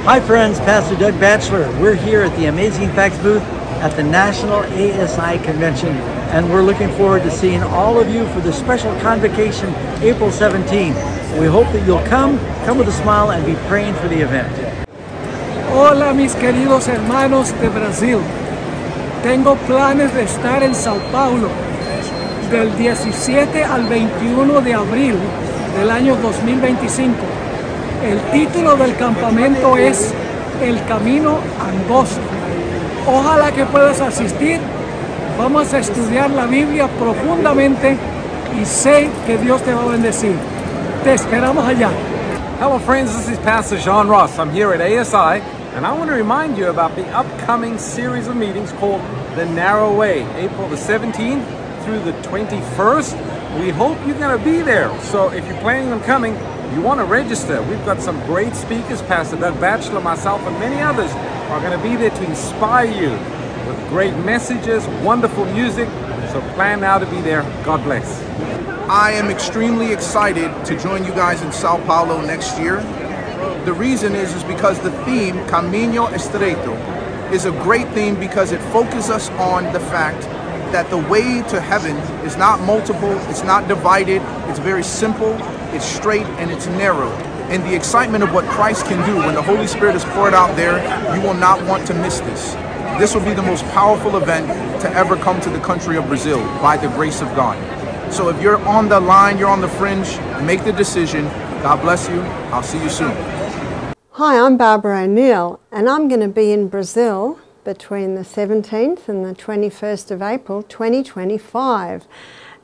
Hi friends, Pastor Doug Batchelor. We're here at the Amazing Facts booth at the National ASI Convention, and we're looking forward to seeing all of you for the special convocation April 17th. We hope that you'll come with a smile, and be praying for the event. Hola mis queridos hermanos de Brasil. Tengo planes de estar en Sao Paulo del 17 al 21 de abril del año 2025. El título del campamento es El Camino Angosto. Ojalá que puedas asistir. Vamos a estudiar la Biblia profundamente y sé que Dios te va a bendecir. Te esperamos allá. Hello friends, this is Pastor John Ross. I'm here at ASI, and I want to remind you about the upcoming series of meetings called The Narrow Way, April the 17th through the 21st. We hope you're going to be there. So if you're planning on coming, you want to register. We've got some great speakers. Pastor Doug Batchelor, myself, and many others are going to be there to inspire you with great messages, wonderful music. So plan now to be there. God bless. I am extremely excited to join you guys in Sao Paulo next year. The reason is because the theme, Caminho Estreito, is a great theme because it focuses us on the fact that the way to heaven is not multiple, it's not divided, it's very simple, it's straight, and it's narrow. And the excitement of what Christ can do when the Holy Spirit is poured out there, you will not want to miss this. This will be the most powerful event to ever come to the country of Brazil by the grace of God. So if you're on the line, you're on the fringe, make the decision. God bless you. I'll see you soon. Hi, I'm Barbara O'Neill, and I'm going to be in Brazil between the 17th and the 21st of April 2025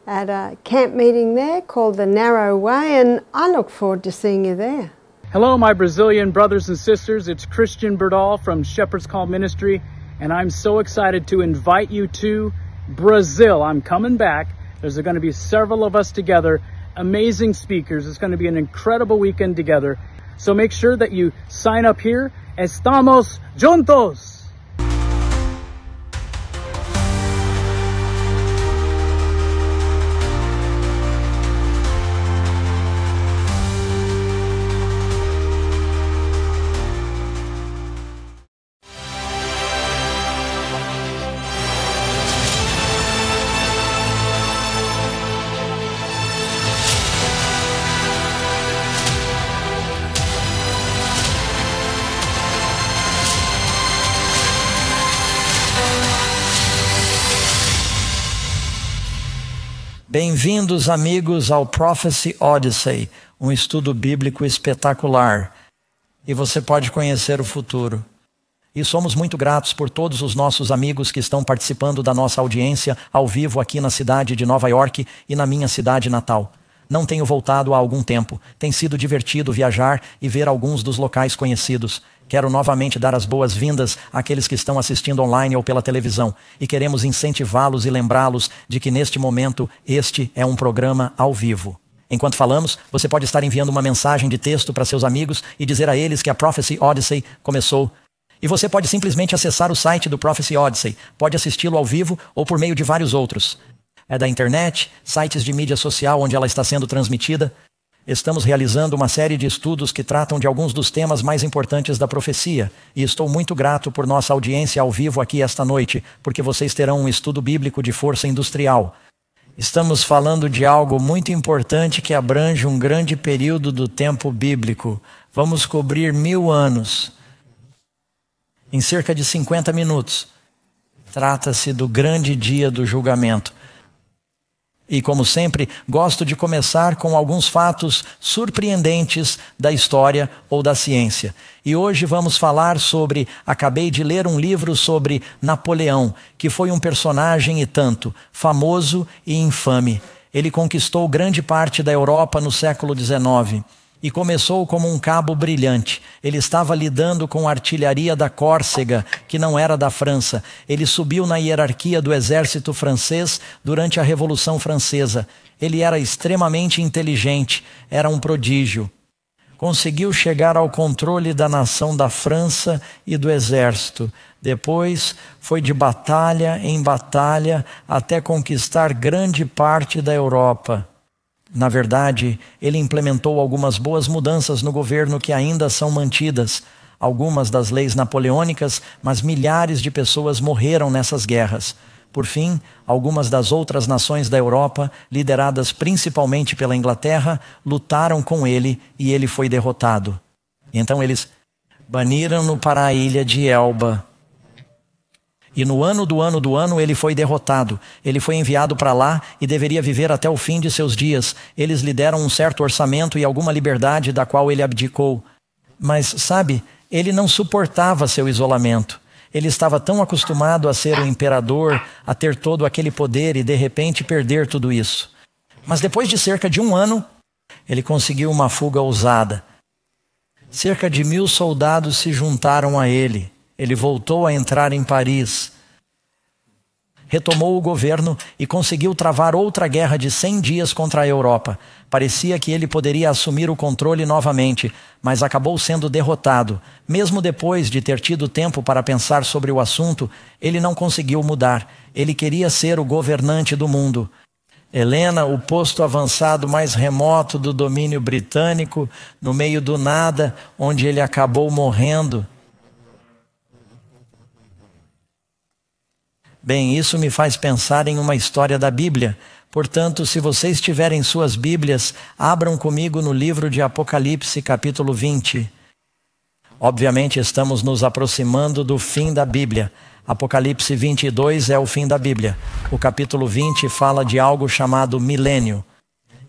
at a camp meeting there called The Narrow Way, and I look forward to seeing you there. Hello, my Brazilian brothers and sisters. It's Christian Berdal from Shepherd's Call Ministry, and I'm so excited to invite you to Brazil. I'm coming back. There's going to be several of us together, amazing speakers. It's going to be an incredible weekend together. So make sure that you sign up here. Estamos juntos! Bem-vindos, amigos, ao Prophecy Odyssey, um estudo bíblico espetacular. E você pode conhecer o futuro. E somos muito gratos por todos os nossos amigos que estão participando da nossa audiência ao vivo aqui na cidade de Nova York e na minha cidade natal. Não tenho voltado há algum tempo. Tem sido divertido viajar e ver alguns dos locais conhecidos. Quero novamente dar as boas-vindas àqueles que estão assistindo online ou pela televisão. E queremos incentivá-los e lembrá-los de que neste momento este é um programa ao vivo. Enquanto falamos, você pode estar enviando uma mensagem de texto para seus amigos e dizer a eles que a Prophecy Odyssey começou. E você pode simplesmente acessar o site do Prophecy Odyssey. Pode assisti-lo ao vivo ou por meio de vários outros. É da internet, sites de mídia social onde ela está sendo transmitida. Estamos realizando uma série de estudos que tratam de alguns dos temas mais importantes da profecia. E estou muito grato por nossa audiência ao vivo aqui esta noite, porque vocês terão um estudo bíblico de força industrial. Estamos falando de algo muito importante que abrange um grande período do tempo bíblico. Vamos cobrir 1000 anos. Em cerca de 50 minutos. Trata-se do grande dia do julgamento. E, como sempre, gosto de começar com alguns fatos surpreendentes da história ou da ciência. E hoje vamos falar sobre... Acabei de ler um livro sobre Napoleão, que foi um personagem e tanto, famoso e infame. Ele conquistou grande parte da Europa no século XIX. E começou como um cabo brilhante. Ele estava lidando com a artilharia da Córcega, que não era da França. Ele subiu na hierarquia do exército francês durante a Revolução Francesa. Ele era extremamente inteligente, era um prodígio. Conseguiu chegar ao controle da nação da França e do exército. Depois foi de batalha em batalha até conquistar grande parte da Europa. Na verdade, ele implementou algumas boas mudanças no governo que ainda são mantidas. algumas das leis napoleônicas, mas milhares de pessoas morreram nessas guerras. Por fim, algumas das outras nações da Europa, lideradas principalmente pela Inglaterra, lutaram com ele e ele foi derrotado. Então eles baniram-no para a ilha de Elba. E no ano do ano ele foi derrotado. Ele foi enviado para lá e deveria viver até o fim de seus dias. Eles lhe deram um certo orçamento e alguma liberdade da qual ele abdicou. Mas, sabe, ele não suportava seu isolamento. Ele estava tão acostumado a ser o imperador, a ter todo aquele poder e de repente perder tudo isso. Mas depois de cerca de 1 ano, ele conseguiu uma fuga ousada. Cerca de 1000 soldados se juntaram a ele. Ele voltou a entrar em Paris, retomou o governo e conseguiu travar outra guerra de 100 dias contra a Europa. Parecia que ele poderia assumir o controle novamente, mas acabou sendo derrotado. Mesmo depois de ter tido tempo para pensar sobre o assunto, ele não conseguiu mudar. Ele queria ser o governante do mundo. Helena, o posto avançado mais remoto do domínio britânico, no meio do nada, onde ele acabou morrendo. Bem, isso me faz pensar em uma história da Bíblia. Portanto, se vocês tiverem suas Bíblias, abram comigo no livro de Apocalipse, capítulo 20. Obviamente, estamos nos aproximando do fim da Bíblia. Apocalipse 22 é o fim da Bíblia. O capítulo 20 fala de algo chamado milênio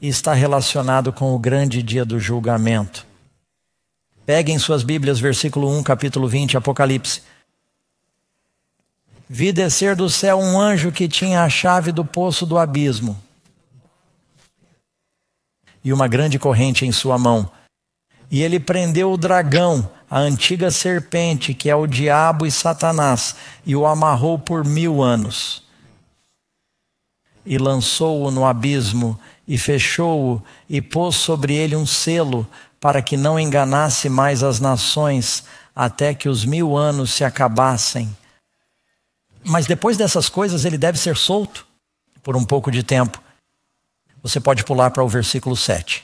e está relacionado com o grande dia do julgamento. Peguem suas Bíblias, versículo 1, capítulo 20, Apocalipse. Vi descer do céu um anjo que tinha a chave do poço do abismo e uma grande corrente em sua mão. E ele prendeu o dragão, a antiga serpente, que é o diabo e Satanás, e o amarrou por 1000 anos. E lançou-o no abismo, e fechou-o, e pôs sobre ele um selo, para que não enganasse mais as nações, até que os 1000 anos se acabassem. Mas depois dessas coisas ele deve ser solto por um pouco de tempo. Você pode pular para o versículo 7.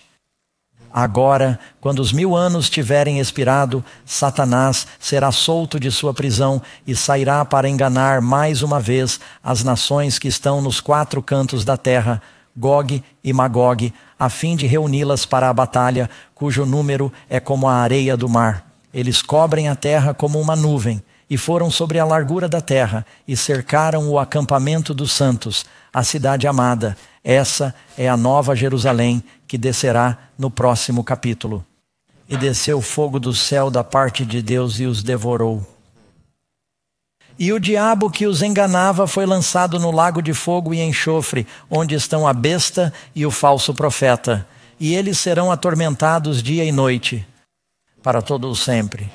Agora, quando os 1000 anos tiverem expirado, Satanás será solto de sua prisão e sairá para enganar mais uma vez as nações que estão nos 4 cantos da terra, Gog e Magog, a fim de reuni-las para a batalha, cujo número é como a areia do mar. Eles cobrem a terra como uma nuvem. E foram sobre a largura da terra e cercaram o acampamento dos santos, a cidade amada. Essa é a nova Jerusalém, que descerá no próximo capítulo. E desceu fogo do céu da parte de Deus e os devorou. E o diabo que os enganava foi lançado no lago de fogo e enxofre, onde estão a besta e o falso profeta. E eles serão atormentados dia e noite, para todo o sempre.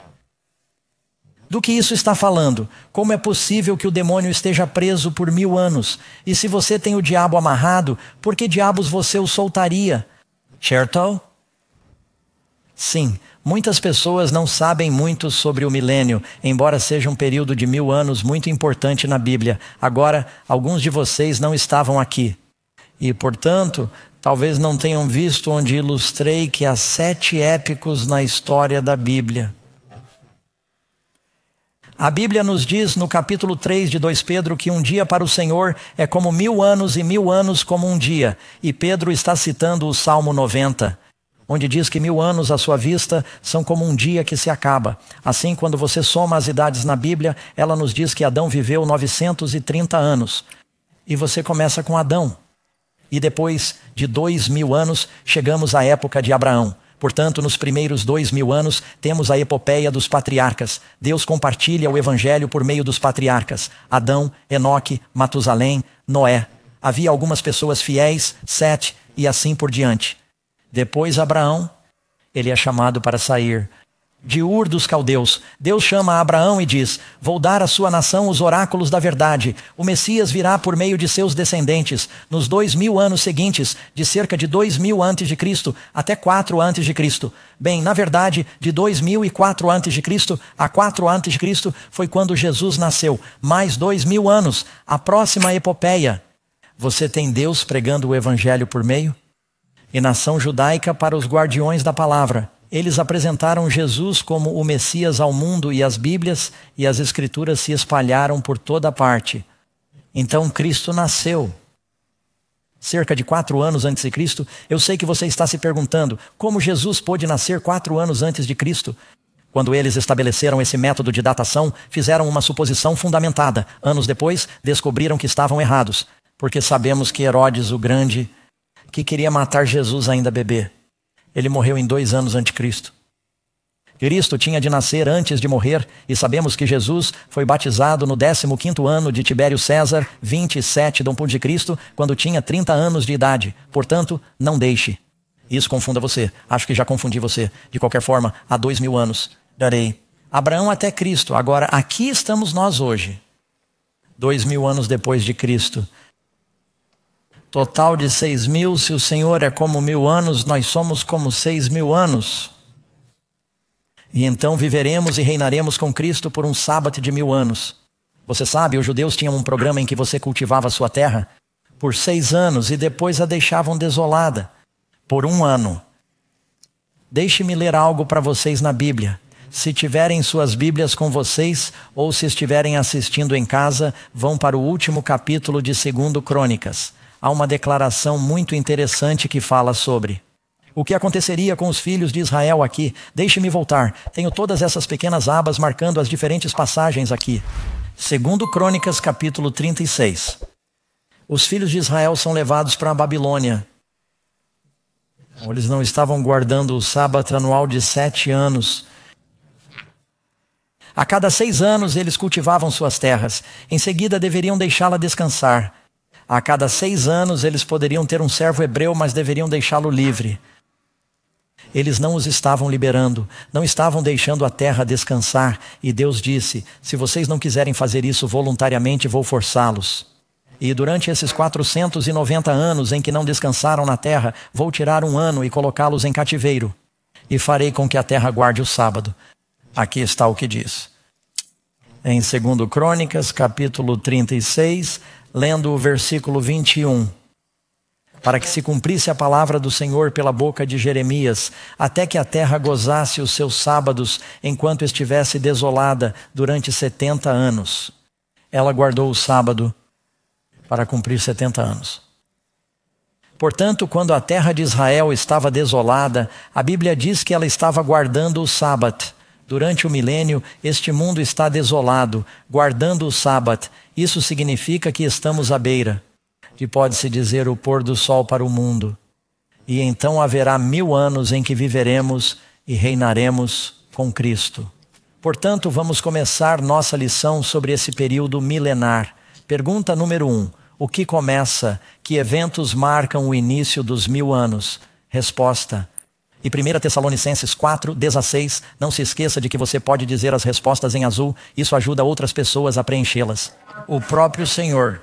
Do que isso está falando? Como é possível que o demônio esteja preso por 1000 anos? E se você tem o diabo amarrado, por que diabos você o soltaria? Certo? Sim, muitas pessoas não sabem muito sobre o milênio, embora seja um período de 1000 anos muito importante na Bíblia. Agora, alguns de vocês não estavam aqui. E, portanto, talvez não tenham visto onde ilustrei que há 7 épicos na história da Bíblia. A Bíblia nos diz no capítulo 3 de 2 Pedro que um dia para o Senhor é como 1000 anos e 1000 anos como um dia. E Pedro está citando o Salmo 90, onde diz que 1000 anos à sua vista são como um dia que se acaba. Assim, quando você soma as idades na Bíblia, ela nos diz que Adão viveu 930 anos. E você começa com Adão. E depois de 2000 anos, chegamos à época de Abraão. Portanto, nos primeiros 2000 anos, temos a epopeia dos patriarcas. Deus compartilha o evangelho por meio dos patriarcas. Adão, Enoque, Matusalém, Noé. Havia algumas pessoas fiéis, Sete e assim por diante. Depois Abraão, ele é chamado para sair de Ur dos Caldeus. Deus chama Abraão e diz: vou dar à sua nação os oráculos da verdade. O Messias virá por meio de seus descendentes. Nos 2000 anos seguintes, de cerca de 2000 a.C. até 4 a.C. Bem, na verdade, de 2004 a.C. a 4 a.C. foi quando Jesus nasceu. Mais 2000 anos, a próxima epopeia. Você tem Deus pregando o evangelho por meio? E nação judaica para os guardiões da palavra. Eles apresentaram Jesus como o Messias ao mundo e as Bíblias e as Escrituras se espalharam por toda parte. Então Cristo nasceu. Cerca de 4 anos antes de Cristo. Eu sei que você está se perguntando como Jesus pôde nascer 4 anos antes de Cristo. Quando eles estabeleceram esse método de datação, fizeram uma suposição fundamentada. Anos depois, descobriram que estavam errados, porque sabemos que Herodes o Grande, que queria matar Jesus ainda bebê, ele morreu em 2 anos antes de Cristo. Cristo tinha de nascer antes de morrer, e sabemos que Jesus foi batizado no 15º ano de Tibério César, 27 d.C., quando tinha 30 anos de idade. Portanto, não deixe. Isso confunda você. Acho que já confundi você. De qualquer forma, há 2000 anos. Darei. Abraão até Cristo. Agora, aqui estamos nós hoje. 2000 anos depois de Cristo. Total de 6.000. Se o Senhor é como 1000 anos, nós somos como 6.000 anos. E então viveremos e reinaremos com Cristo por um sábado de 1000 anos. Você sabe, os judeus tinham um programa em que você cultivava a sua terra por 6 anos e depois a deixavam desolada por 1 ano. Deixe-me ler algo para vocês na Bíblia. Se tiverem suas Bíblias com vocês ou se estiverem assistindo em casa, vão para o último capítulo de 2 Crônicas. Há uma declaração muito interessante que fala sobre o que aconteceria com os filhos de Israel aqui. Deixe-me voltar. Tenho todas essas pequenas abas marcando as diferentes passagens aqui. 2 Crônicas, capítulo 36. Os filhos de Israel são levados para a Babilônia. Eles não estavam guardando o sábado anual de 7 anos. A cada 6 anos eles cultivavam suas terras. Em seguida deveriam deixá-la descansar. A cada 6 anos eles poderiam ter um servo hebreu, mas deveriam deixá-lo livre. Eles não os estavam liberando, não estavam deixando a terra descansar. E Deus disse: se vocês não quiserem fazer isso voluntariamente, vou forçá-los. E durante esses 490 anos em que não descansaram na terra, vou tirar 1 ano e colocá-los em cativeiro. E farei com que a terra guarde o sábado. Aqui está o que diz. Em 2 Crônicas, capítulo 36, lendo o versículo 21. Para que se cumprisse a palavra do Senhor pela boca de Jeremias, até que a terra gozasse os seus sábados, enquanto estivesse desolada durante 70 anos. Ela guardou o sábado para cumprir 70 anos. Portanto, quando a terra de Israel estava desolada, a Bíblia diz que ela estava guardando o sábado. Durante o milênio, este mundo está desolado, guardando o sábado. Isso significa que estamos à beira de, pode-se dizer, o pôr do sol para o mundo. E então haverá 1000 anos em que viveremos e reinaremos com Cristo. Portanto, vamos começar nossa lição sobre esse período milenar. Pergunta número 1. O que começa? Que eventos marcam o início dos 1000 anos? Resposta. E 1 Tessalonicenses 4:16. Não se esqueça de que você pode dizer as respostas em azul. Isso ajuda outras pessoas a preenchê-las. O próprio Senhor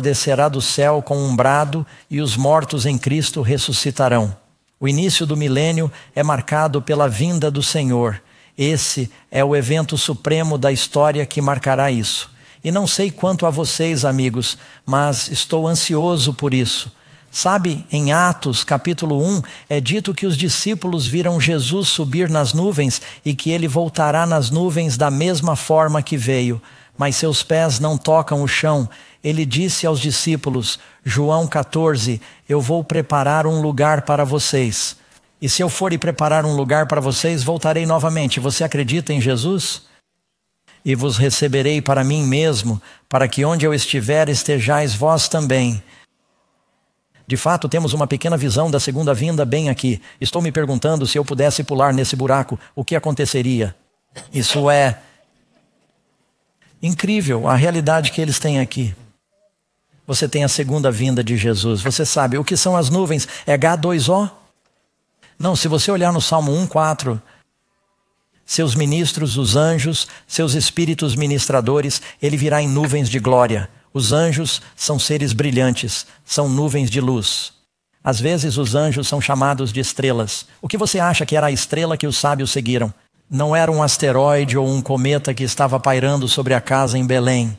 descerá do céu com um brado e os mortos em Cristo ressuscitarão. O início do milênio é marcado pela vinda do Senhor. Esse é o evento supremo da história que marcará isso. E não sei quanto a vocês, amigos, mas estou ansioso por isso. Sabe, em Atos, capítulo 1, é dito que os discípulos viram Jesus subir nas nuvens e que ele voltará nas nuvens da mesma forma que veio, mas seus pés não tocam o chão. Ele disse aos discípulos, João 14, eu vou preparar um lugar para vocês. E se eu for e preparar um lugar para vocês, voltarei novamente. Você acredita em Jesus? E vos receberei para mim mesmo, para que onde eu estiver estejais vós também. De fato, temos uma pequena visão da segunda vinda bem aqui. Estou me perguntando se eu pudesse pular nesse buraco, o que aconteceria? Isso é incrível, a realidade que eles têm aqui. Você tem a segunda vinda de Jesus. Você sabe o que são as nuvens? É H2O? Não, se você olhar no Salmo 1:4... seus ministros, os anjos, seus espíritos ministradores, ele virá em nuvens de glória. Os anjos são seres brilhantes, são nuvens de luz. Às vezes os anjos são chamados de estrelas. O que você acha que era a estrela que os sábios seguiram? Não era um asteroide ou um cometa que estava pairando sobre a casa em Belém.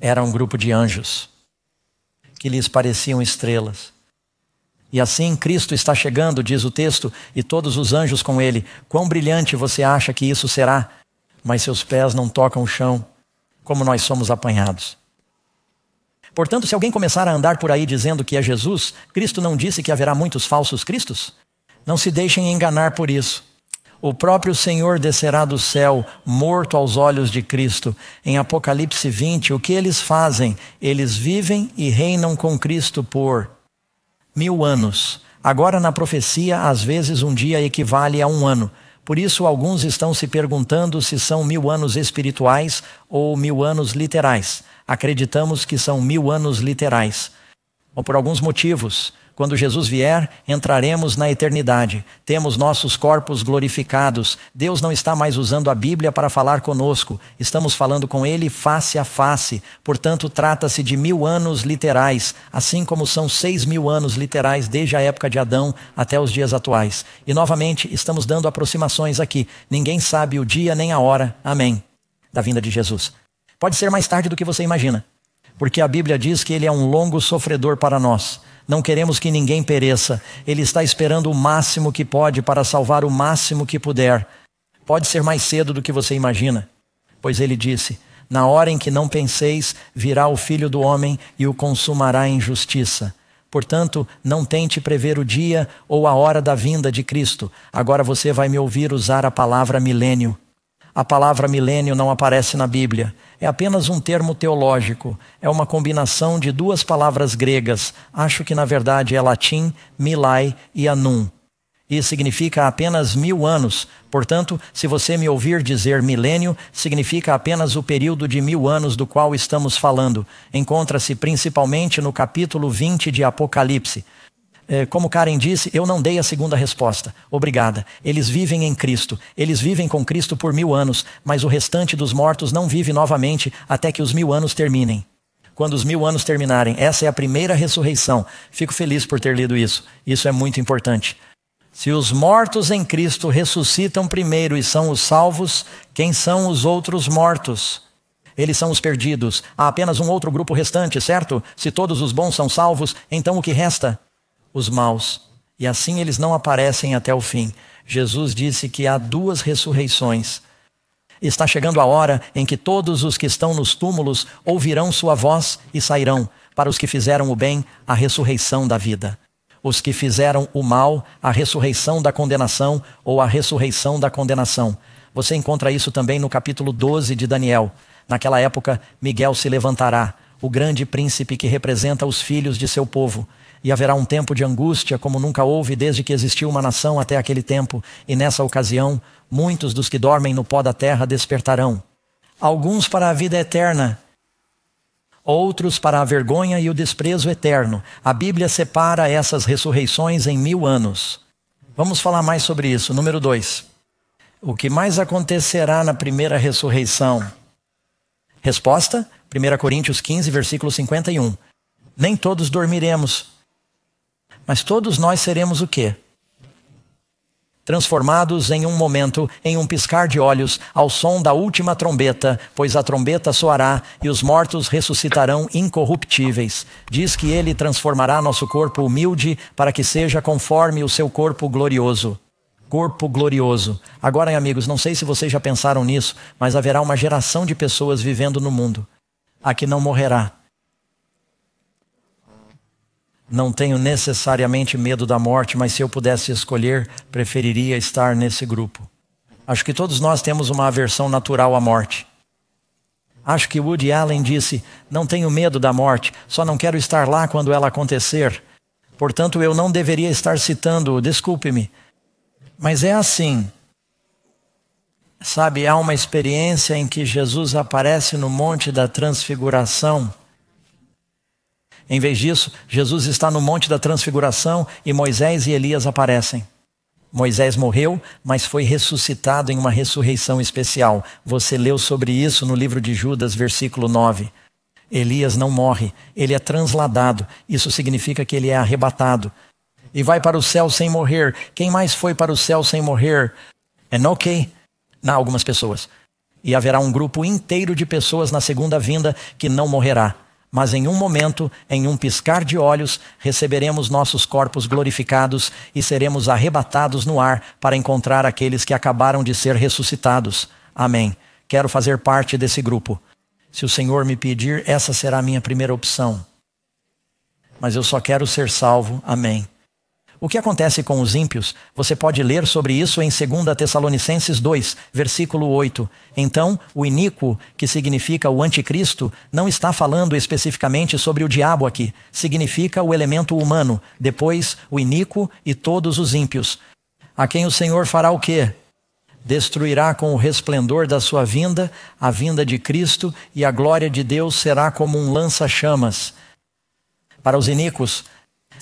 Era um grupo de anjos que lhes pareciam estrelas. E assim Cristo está chegando, diz o texto, e todos os anjos com ele. Quão brilhante você acha que isso será? Mas seus pés não tocam o chão, como nós somos apanhados. Portanto, se alguém começar a andar por aí dizendo que é Jesus, Cristo não disse que haverá muitos falsos cristos? Não se deixem enganar por isso. O próprio Senhor descerá do céu, morto aos olhos de Cristo. Em Apocalipse 20, o que eles fazem? Eles vivem e reinam com Cristo por 1000 anos. Agora, na profecia, às vezes um dia equivale a 1 ano. Por isso, alguns estão se perguntando se são 1000 anos espirituais ou 1000 anos literais. Acreditamos que são 1000 anos literais. Ou por alguns motivos. Quando Jesus vier, entraremos na eternidade. Temos nossos corpos glorificados. Deus não está mais usando a Bíblia para falar conosco. Estamos falando com Ele face a face. Portanto, trata-se de 1000 anos literais, assim como são 6.000 anos literais desde a época de Adão até os dias atuais. E novamente, estamos dando aproximações aqui. Ninguém sabe o dia nem a hora, amém, da vinda de Jesus. Pode ser mais tarde do que você imagina, porque a Bíblia diz que Ele é um longo sofredor para nós. Não queremos que ninguém pereça. Ele está esperando o máximo que pode para salvar o máximo que puder. Pode ser mais cedo do que você imagina. Pois ele disse, na hora em que não penseis, virá o Filho do Homem e o consumará em justiça. Portanto, não tente prever o dia ou a hora da vinda de Cristo. Agora você vai me ouvir usar a palavra milênio. A palavra milênio não aparece na Bíblia. É apenas um termo teológico. É uma combinação de 2 palavras gregas. Acho que na verdade é latim, milai e annum. E significa apenas 1000 anos. Portanto, se você me ouvir dizer milênio, significa apenas o período de 1000 anos do qual estamos falando. Encontra-se principalmente no capítulo 20 de Apocalipse. Como Karen disse, eu não dei a segunda resposta. Obrigada. Eles vivem em Cristo. Eles vivem com Cristo por 1000 anos, mas o restante dos mortos não vive novamente até que os 1000 anos terminem. Quando os 1000 anos terminarem, essa é a primeira ressurreição. Fico feliz por ter lido isso. Isso é muito importante. Se os mortos em Cristo ressuscitam primeiro e são os salvos, quem são os outros mortos? Eles são os perdidos. Há apenas um outro grupo restante, certo? Se todos os bons são salvos, então o que resta? Os maus, e assim eles não aparecem até o fim. Jesus disse que há 2 ressurreições. Está chegando a hora em que todos os que estão nos túmulos ouvirão sua voz e sairão. Para os que fizeram o bem, a ressurreição da vida. Os que fizeram o mal, a ressurreição da condenação ou a ressurreição da condenação. Você encontra isso também no capítulo 12 de Daniel. Naquela época, Miguel se levantará, o grande príncipe que representa os filhos de seu povo. E haverá um tempo de angústia como nunca houve desde que existiu uma nação até aquele tempo. E nessa ocasião, muitos dos que dormem no pó da terra despertarão. Alguns para a vida eterna, outros para a vergonha e o desprezo eterno. A Bíblia separa essas ressurreições em 1000 anos. Vamos falar mais sobre isso. Número 2. O que mais acontecerá na primeira ressurreição? Resposta, 1 Coríntios 15, versículo 51. Nem todos dormiremos. Mas todos nós seremos o quê? Transformados em um momento, em um piscar de olhos, ao som da última trombeta, pois a trombeta soará e os mortos ressuscitarão incorruptíveis. Diz que ele transformará nosso corpo humilde para que seja conforme o seu corpo glorioso. Corpo glorioso. Agora, amigos, não sei se vocês já pensaram nisso, mas haverá uma geração de pessoas vivendo no mundo. A que não morrerá. Não tenho necessariamente medo da morte, mas se eu pudesse escolher, preferiria estar nesse grupo. Acho que todos nós temos uma aversão natural à morte. Acho que Woody Allen disse, não tenho medo da morte, só não quero estar lá quando ela acontecer. Portanto, eu não deveria estar citando, desculpe-me. Mas é assim. Sabe, há uma experiência em que Jesus aparece no Monte da Transfiguração. Em vez disso, Jesus está no Monte da Transfiguração e Moisés e Elias aparecem. Moisés morreu, mas foi ressuscitado em uma ressurreição especial. Você leu sobre isso no livro de Judas, versículo 9. Elias não morre, ele é transladado. Isso significa que ele é arrebatado. E vai para o céu sem morrer. Quem mais foi para o céu sem morrer? Enoque? Não, algumas pessoas. E haverá um grupo inteiro de pessoas na segunda vinda que não morrerá. Mas em um momento, em um piscar de olhos, receberemos nossos corpos glorificados e seremos arrebatados no ar para encontrar aqueles que acabaram de ser ressuscitados. Amém. Quero fazer parte desse grupo. Se o Senhor me pedir, essa será a minha primeira opção. Mas eu só quero ser salvo. Amém. O que acontece com os ímpios? Você pode ler sobre isso em 2 Tessalonicenses 2, versículo 8. Então, o iníquo, que significa o anticristo, não está falando especificamente sobre o diabo aqui. Significa o elemento humano, depois o iníquo e todos os ímpios. A quem o Senhor fará o quê? Destruirá com o resplendor da sua vinda, a vinda de Cristo, e a glória de Deus será como um lança-chamas. Para os iníquos,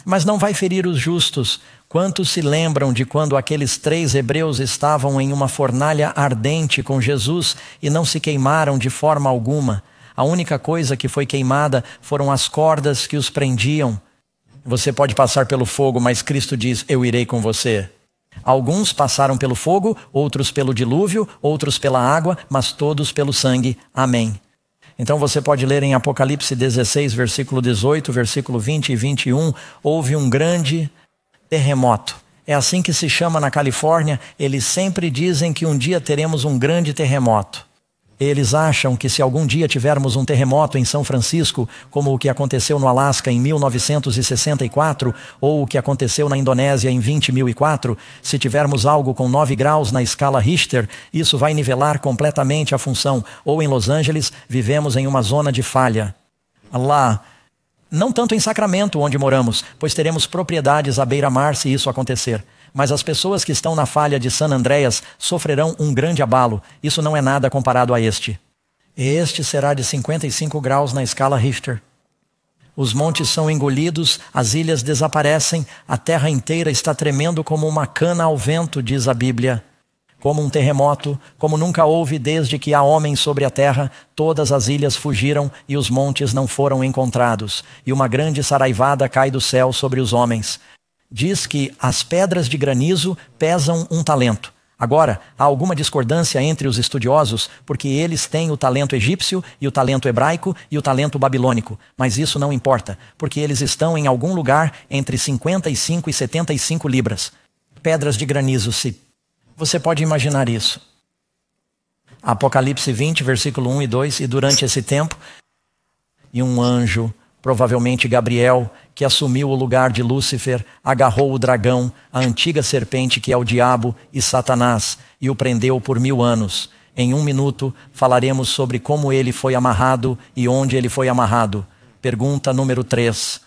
mas não vai ferir os justos. Quantos se lembram de quando aqueles 3 hebreus estavam em uma fornalha ardente com Jesus e não se queimaram de forma alguma? A única coisa que foi queimada foram as cordas que os prendiam. Você pode passar pelo fogo, mas Cristo diz, eu irei com você. Alguns passaram pelo fogo, outros pelo dilúvio, outros pela água, mas todos pelo sangue. Amém. Então você pode ler em Apocalipse 16, versículo 18, versículo 20 e 21, houve um grande terremoto. É assim que se chama na Califórnia, eles sempre dizem que um dia teremos um grande terremoto. Eles acham que se algum dia tivermos um terremoto em São Francisco, como o que aconteceu no Alasca em 1964, ou o que aconteceu na Indonésia em 20.004, se tivermos algo com 9 graus na escala Richter, isso vai nivelar completamente a função. Ou em Los Angeles, vivemos em uma zona de falha. Lá, não tanto em Sacramento, onde moramos, pois teremos propriedades à beira-mar se isso acontecer. Mas as pessoas que estão na falha de San Andreas sofrerão um grande abalo. Isso não é nada comparado a este. Este será de 55 graus na escala Richter. Os montes são engolidos, as ilhas desaparecem, a terra inteira está tremendo como uma cana ao vento, diz a Bíblia. Como um terremoto, como nunca houve desde que há homens sobre a terra, todas as ilhas fugiram e os montes não foram encontrados. E uma grande saraivada cai do céu sobre os homens. Diz que as pedras de granizo pesam 1 talento. Agora, há alguma discordância entre os estudiosos, porque eles têm o talento egípcio e o talento hebraico e o talento babilônico. Mas isso não importa, porque eles estão em algum lugar entre 55 e 75 libras. Pedras de granizo, se você pode imaginar isso. Apocalipse 20, versículo 1 e 2, e durante esse tempo, e um anjo, provavelmente Gabriel, que assumiu o lugar de Lúcifer, agarrou o dragão, a antiga serpente que é o diabo e Satanás, e o prendeu por 1000 anos. Em 1 minuto falaremos sobre como ele foi amarrado e onde ele foi amarrado. Pergunta número 3.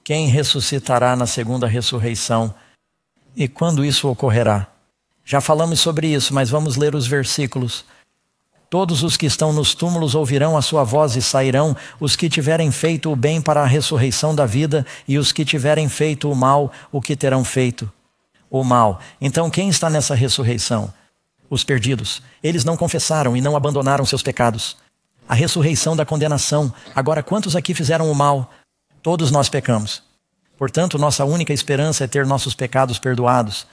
Quem ressuscitará na segunda ressurreição? E quando isso ocorrerá? Já falamos sobre isso, mas vamos ler os versículos. Todos os que estão nos túmulos ouvirão a sua voz e sairão, os que tiverem feito o bem para a ressurreição da vida, e os que tiverem feito o mal, o que terão feito? O mal. Então quem está nessa ressurreição? Os perdidos. Eles não confessaram e não abandonaram seus pecados. A ressurreição da condenação. Agora, quantos aqui fizeram o mal? Todos nós pecamos. Portanto, nossa única esperança é ter nossos pecados perdoados.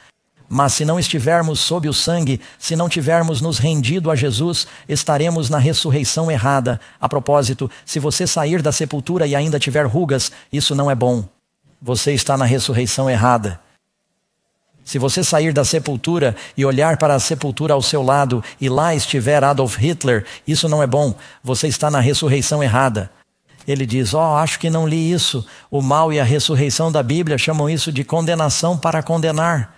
Mas se não estivermos sob o sangue, se não tivermos nos rendido a Jesus, estaremos na ressurreição errada. A propósito, se você sair da sepultura e ainda tiver rugas, isso não é bom. Você está na ressurreição errada. Se você sair da sepultura e olhar para a sepultura ao seu lado e lá estiver Adolf Hitler, isso não é bom. Você está na ressurreição errada. Ele diz, acho que não li isso. O mal e a ressurreição da Bíblia chamam isso de condenação para condenar.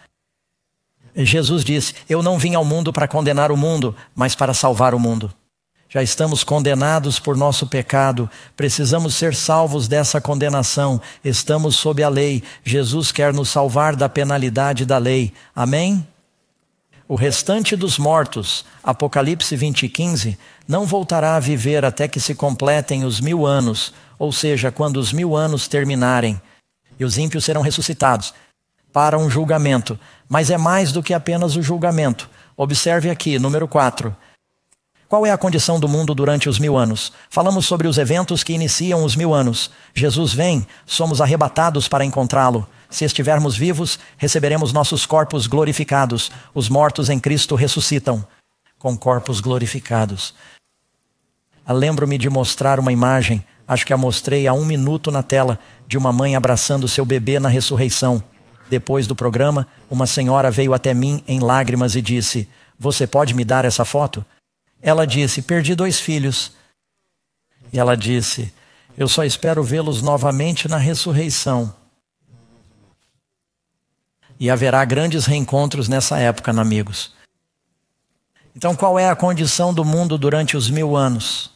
Jesus disse, eu não vim ao mundo para condenar o mundo, mas para salvar o mundo. Já estamos condenados por nosso pecado, precisamos ser salvos dessa condenação, estamos sob a lei, Jesus quer nos salvar da penalidade da lei. Amém? O restante dos mortos, Apocalipse 20:15, não voltará a viver até que se completem os 1000 anos, ou seja, quando os 1000 anos terminarem, e os ímpios serão ressuscitados para um julgamento. Mas é mais do que apenas o julgamento. Observe aqui, número 4. Qual é a condição do mundo durante os 1000 anos? Falamos sobre os eventos que iniciam os 1000 anos. Jesus vem, somos arrebatados para encontrá-lo. Se estivermos vivos, receberemos nossos corpos glorificados. Os mortos em Cristo ressuscitam com corpos glorificados. Lembro-me de mostrar uma imagem Acho que a mostrei há 1 minuto na tela, de uma mãe abraçando seu bebê na ressurreição. Depois do programa, uma senhora veio até mim em lágrimas e disse: "Você pode me dar essa foto?" Ela disse: "Perdi 2 filhos." E ela disse: "Eu só espero vê-los novamente na ressurreição." E haverá grandes reencontros nessa época, amigos. Então, qual é a condição do mundo durante os 1000 anos?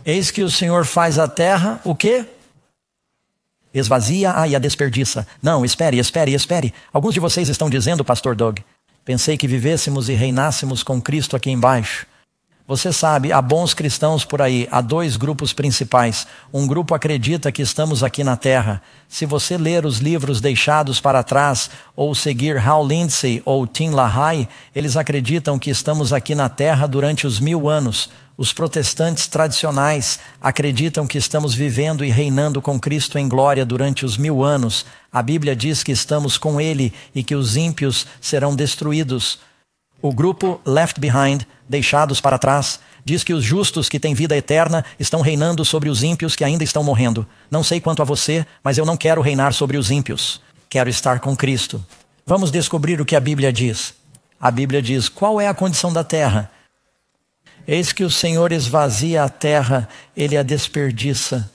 Eis que o Senhor faz a terra, o quê? Esvazia e a desperdiça. Não, espere. Alguns de vocês estão dizendo, Pastor Doug, pensei que vivêssemos e reinássemos com Cristo aqui embaixo. Você sabe, há bons cristãos por aí, há 2 grupos principais. Um grupo acredita que estamos aqui na Terra. Se você ler os livros deixados para trás, ou seguir Hal Lindsey ou Tim LaHaye, eles acreditam que estamos aqui na Terra durante os 1000 anos. Os protestantes tradicionais acreditam que estamos vivendo e reinando com Cristo em glória durante os 1000 anos. A Bíblia diz que estamos com Ele e que os ímpios serão destruídos. O grupo Left Behind, deixados para trás, diz que os justos que têm vida eterna estão reinando sobre os ímpios que ainda estão morrendo. Não sei quanto a você, mas eu não quero reinar sobre os ímpios. Quero estar com Cristo. Vamos descobrir o que a Bíblia diz. A Bíblia diz: qual é a condição da terra? Eis que o Senhor esvazia a terra, Ele a desperdiça.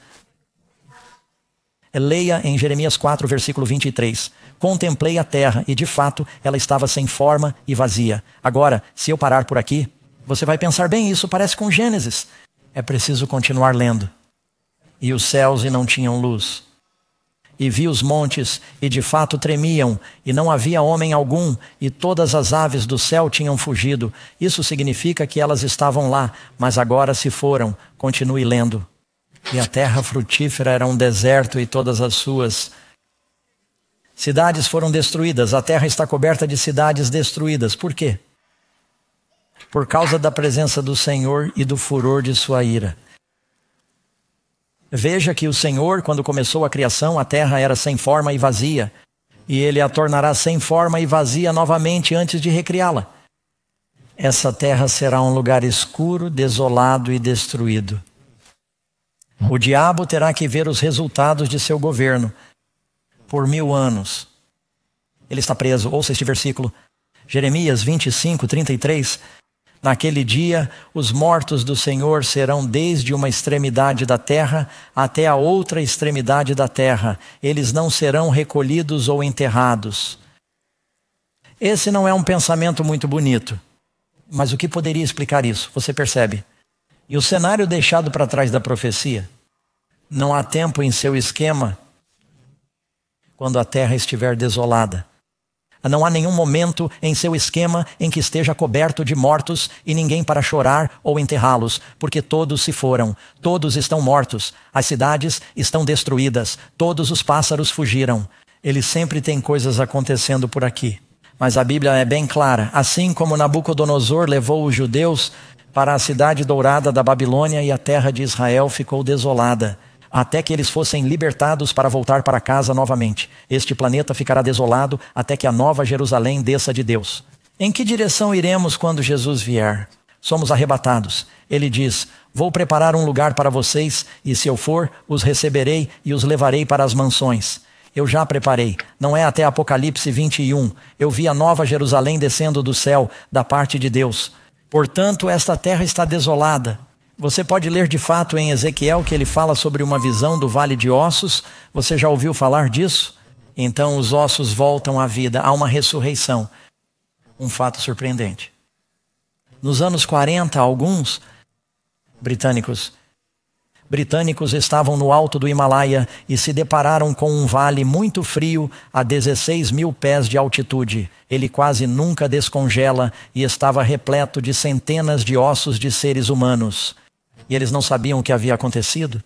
Leia em Jeremias 4, versículo 23. Contemplei a terra e, de fato, ela estava sem forma e vazia. Agora, se eu parar por aqui, você vai pensar, bem, isso parece com Gênesis. É preciso continuar lendo. E os céus e não tinham luz. E vi os montes e de fato tremiam, e não havia homem algum, e todas as aves do céu tinham fugido. Isso significa que elas estavam lá, mas agora se foram. Continue lendo. E a terra frutífera era um deserto e todas as suas cidades foram destruídas. A terra está coberta de cidades destruídas. Por quê? Por causa da presença do Senhor e do furor de sua ira. Veja que o Senhor, quando começou a criação, a terra era sem forma e vazia. E Ele a tornará sem forma e vazia novamente antes de recriá-la. Essa terra será um lugar escuro, desolado e destruído. O diabo terá que ver os resultados de seu governo por 1000 anos. Ele está preso. Ouça este versículo. Jeremias 25, 33. Naquele dia, os mortos do Senhor serão desde uma extremidade da terra até a outra extremidade da terra. Eles não serão recolhidos ou enterrados. Esse não é um pensamento muito bonito. Mas o que poderia explicar isso? Você percebe? E o cenário deixado para trás da profecia? Não há tempo em seu esquema quando a terra estiver desolada. Não há nenhum momento em seu esquema em que esteja coberto de mortos e ninguém para chorar ou enterrá-los, porque todos se foram, todos estão mortos, as cidades estão destruídas, todos os pássaros fugiram. Ele sempre tem coisas acontecendo por aqui. Mas a Bíblia é bem clara. Assim como Nabucodonosor levou os judeus para a cidade dourada da Babilônia e a terra de Israel ficou desolada, até que eles fossem libertados para voltar para casa novamente. Este planeta ficará desolado até que a nova Jerusalém desça de Deus. Em que direção iremos quando Jesus vier? Somos arrebatados. Ele diz: vou preparar um lugar para vocês, e se eu for, os receberei e os levarei para as mansões. Eu já preparei. Não é até Apocalipse 21. Eu vi a nova Jerusalém descendo do céu, da parte de Deus. Portanto, esta terra está desolada. Você pode ler de fato em Ezequiel que ele fala sobre uma visão do vale de ossos. Você já ouviu falar disso? Então os ossos voltam à vida. Há uma ressurreição. Um fato surpreendente. Nos anos 40, alguns britânicos estavam no alto do Himalaia e se depararam com um vale muito frio a 16.000 pés de altitude. Ele quase nunca descongela e estava repleto de centenas de ossos de seres humanos. E eles não sabiam o que havia acontecido.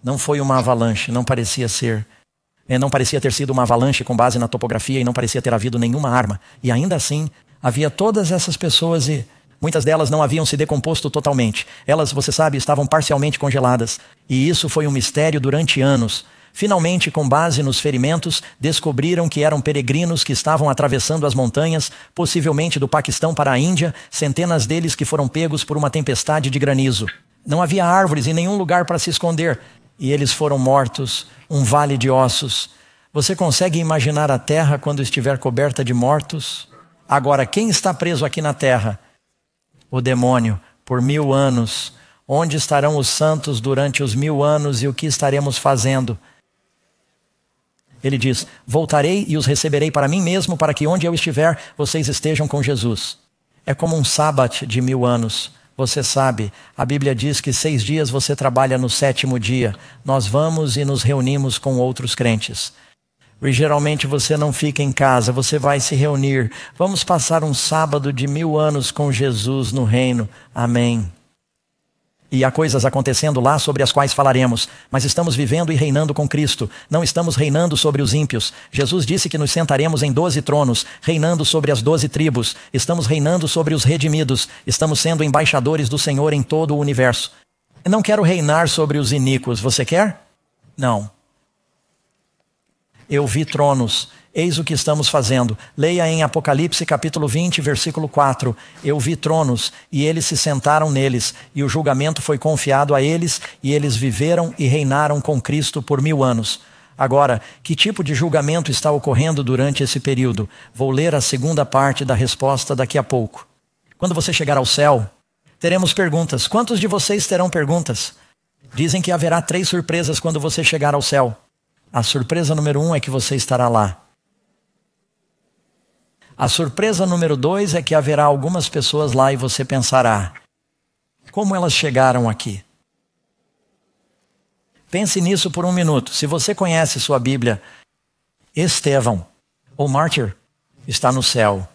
Não foi uma avalanche, não parecia ser. Não parecia ter sido uma avalanche com base na topografia e não parecia ter havido nenhuma arma. E ainda assim, havia todas essas pessoas e muitas delas não haviam se decomposto totalmente. Elas, você sabe, estavam parcialmente congeladas. E isso foi um mistério durante anos. Finalmente, com base nos ferimentos, descobriram que eram peregrinos que estavam atravessando as montanhas, possivelmente do Paquistão para a Índia, centenas deles que foram pegos por uma tempestade de granizo. Não havia árvores e nenhum lugar para se esconder. E eles foram mortos, um vale de ossos. Você consegue imaginar a terra quando estiver coberta de mortos? Agora, quem está preso aqui na terra? O demônio, por 1000 anos. Onde estarão os santos durante os 1000 anos e o que estaremos fazendo? Ele diz, voltarei e os receberei para mim mesmo, para que onde eu estiver, vocês estejam com Jesus. É como um sábado de 1000 anos. Você sabe, a Bíblia diz que 6 dias você trabalha no 7º dia. Nós vamos e nos reunimos com outros crentes. E geralmente você não fica em casa, você vai se reunir. Vamos passar um sábado de 1000 anos com Jesus no reino. Amém. E há coisas acontecendo lá sobre as quais falaremos, mas estamos vivendo e reinando com Cristo. Não estamos reinando sobre os ímpios. Jesus disse que nos sentaremos em 12 tronos, reinando sobre as 12 tribos. Estamos reinando sobre os redimidos. Estamos sendo embaixadores do Senhor em todo o universo. Eu não quero reinar sobre os iníquos. Você quer? Não. Eu vi tronos. Eis o que estamos fazendo. Leia em Apocalipse capítulo 20, versículo 4. Eu vi tronos, e eles se sentaram neles, e o julgamento foi confiado a eles, e eles viveram e reinaram com Cristo por 1000 anos. Agora, que tipo de julgamento está ocorrendo durante esse período? Vou ler a segunda parte da resposta daqui a pouco. Quando você chegar ao céu, teremos perguntas. Quantos de vocês terão perguntas? Dizem que haverá 3 surpresas quando você chegar ao céu. A surpresa número 1 é que você estará lá. A surpresa número 2 é que haverá algumas pessoas lá e você pensará, como elas chegaram aqui? Pense nisso por um minuto. Se você conhece sua Bíblia, Estevão, o mártir, está no céu.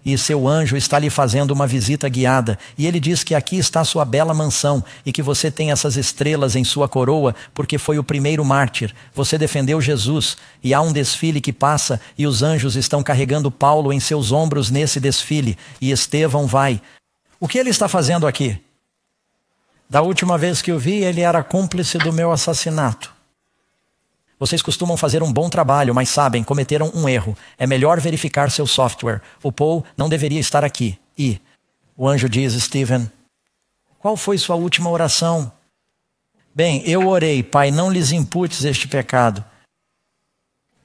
E seu anjo está lhe fazendo uma visita guiada. E ele diz que aqui está sua bela mansão e que você tem essas estrelas em sua coroa porque foi o primeiro mártir. Você defendeu Jesus e há um desfile que passa e os anjos estão carregando Paulo em seus ombros nesse desfile. E Estevão vai. O que ele está fazendo aqui? Da última vez que eu vi, ele era cúmplice do meu assassinato. Vocês costumam fazer um bom trabalho, mas sabem, cometeram um erro. É melhor verificar seu software. O Paul não deveria estar aqui. E o anjo diz, Stephen, qual foi sua última oração? Bem, eu orei, Pai, não lhes imputes este pecado.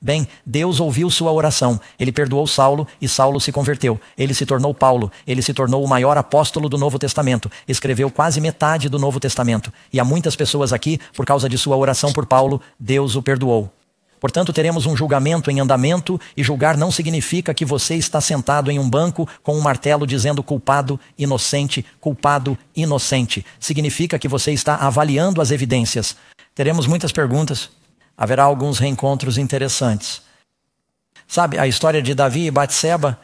Bem, Deus ouviu sua oração. Ele perdoou Saulo e Saulo se converteu. Ele se tornou Paulo. Ele se tornou o maior apóstolo do Novo Testamento. Escreveu quase metade do Novo Testamento. E há muitas pessoas aqui, por causa de sua oração por Paulo, Deus o perdoou. Portanto, teremos um julgamento em andamento e julgar não significa que você está sentado em um banco com um martelo dizendo culpado, inocente, culpado, inocente. Significa que você está avaliando as evidências. Teremos muitas perguntas. Haverá alguns reencontros interessantes. Sabe, a história de Davi e Batseba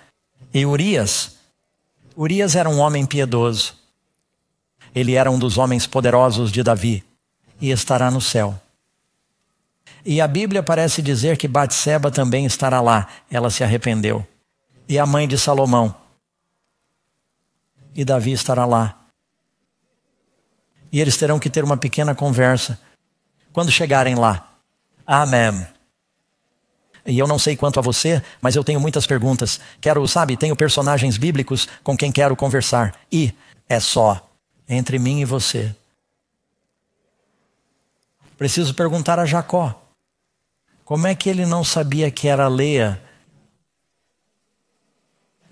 e Urias. Urias era um homem piedoso. Ele era um dos homens poderosos de Davi e estará no céu. E a Bíblia parece dizer que Batseba também estará lá. Ela se arrependeu. E a mãe de Salomão. E Davi estará lá. E eles terão que ter uma pequena conversa. Quando chegarem lá. Amém. E eu não sei quanto a você, mas eu tenho muitas perguntas. Tenho personagens bíblicos com quem quero conversar. E é só entre mim e você. Preciso perguntar a Jacó. Como é que ele não sabia que era Leia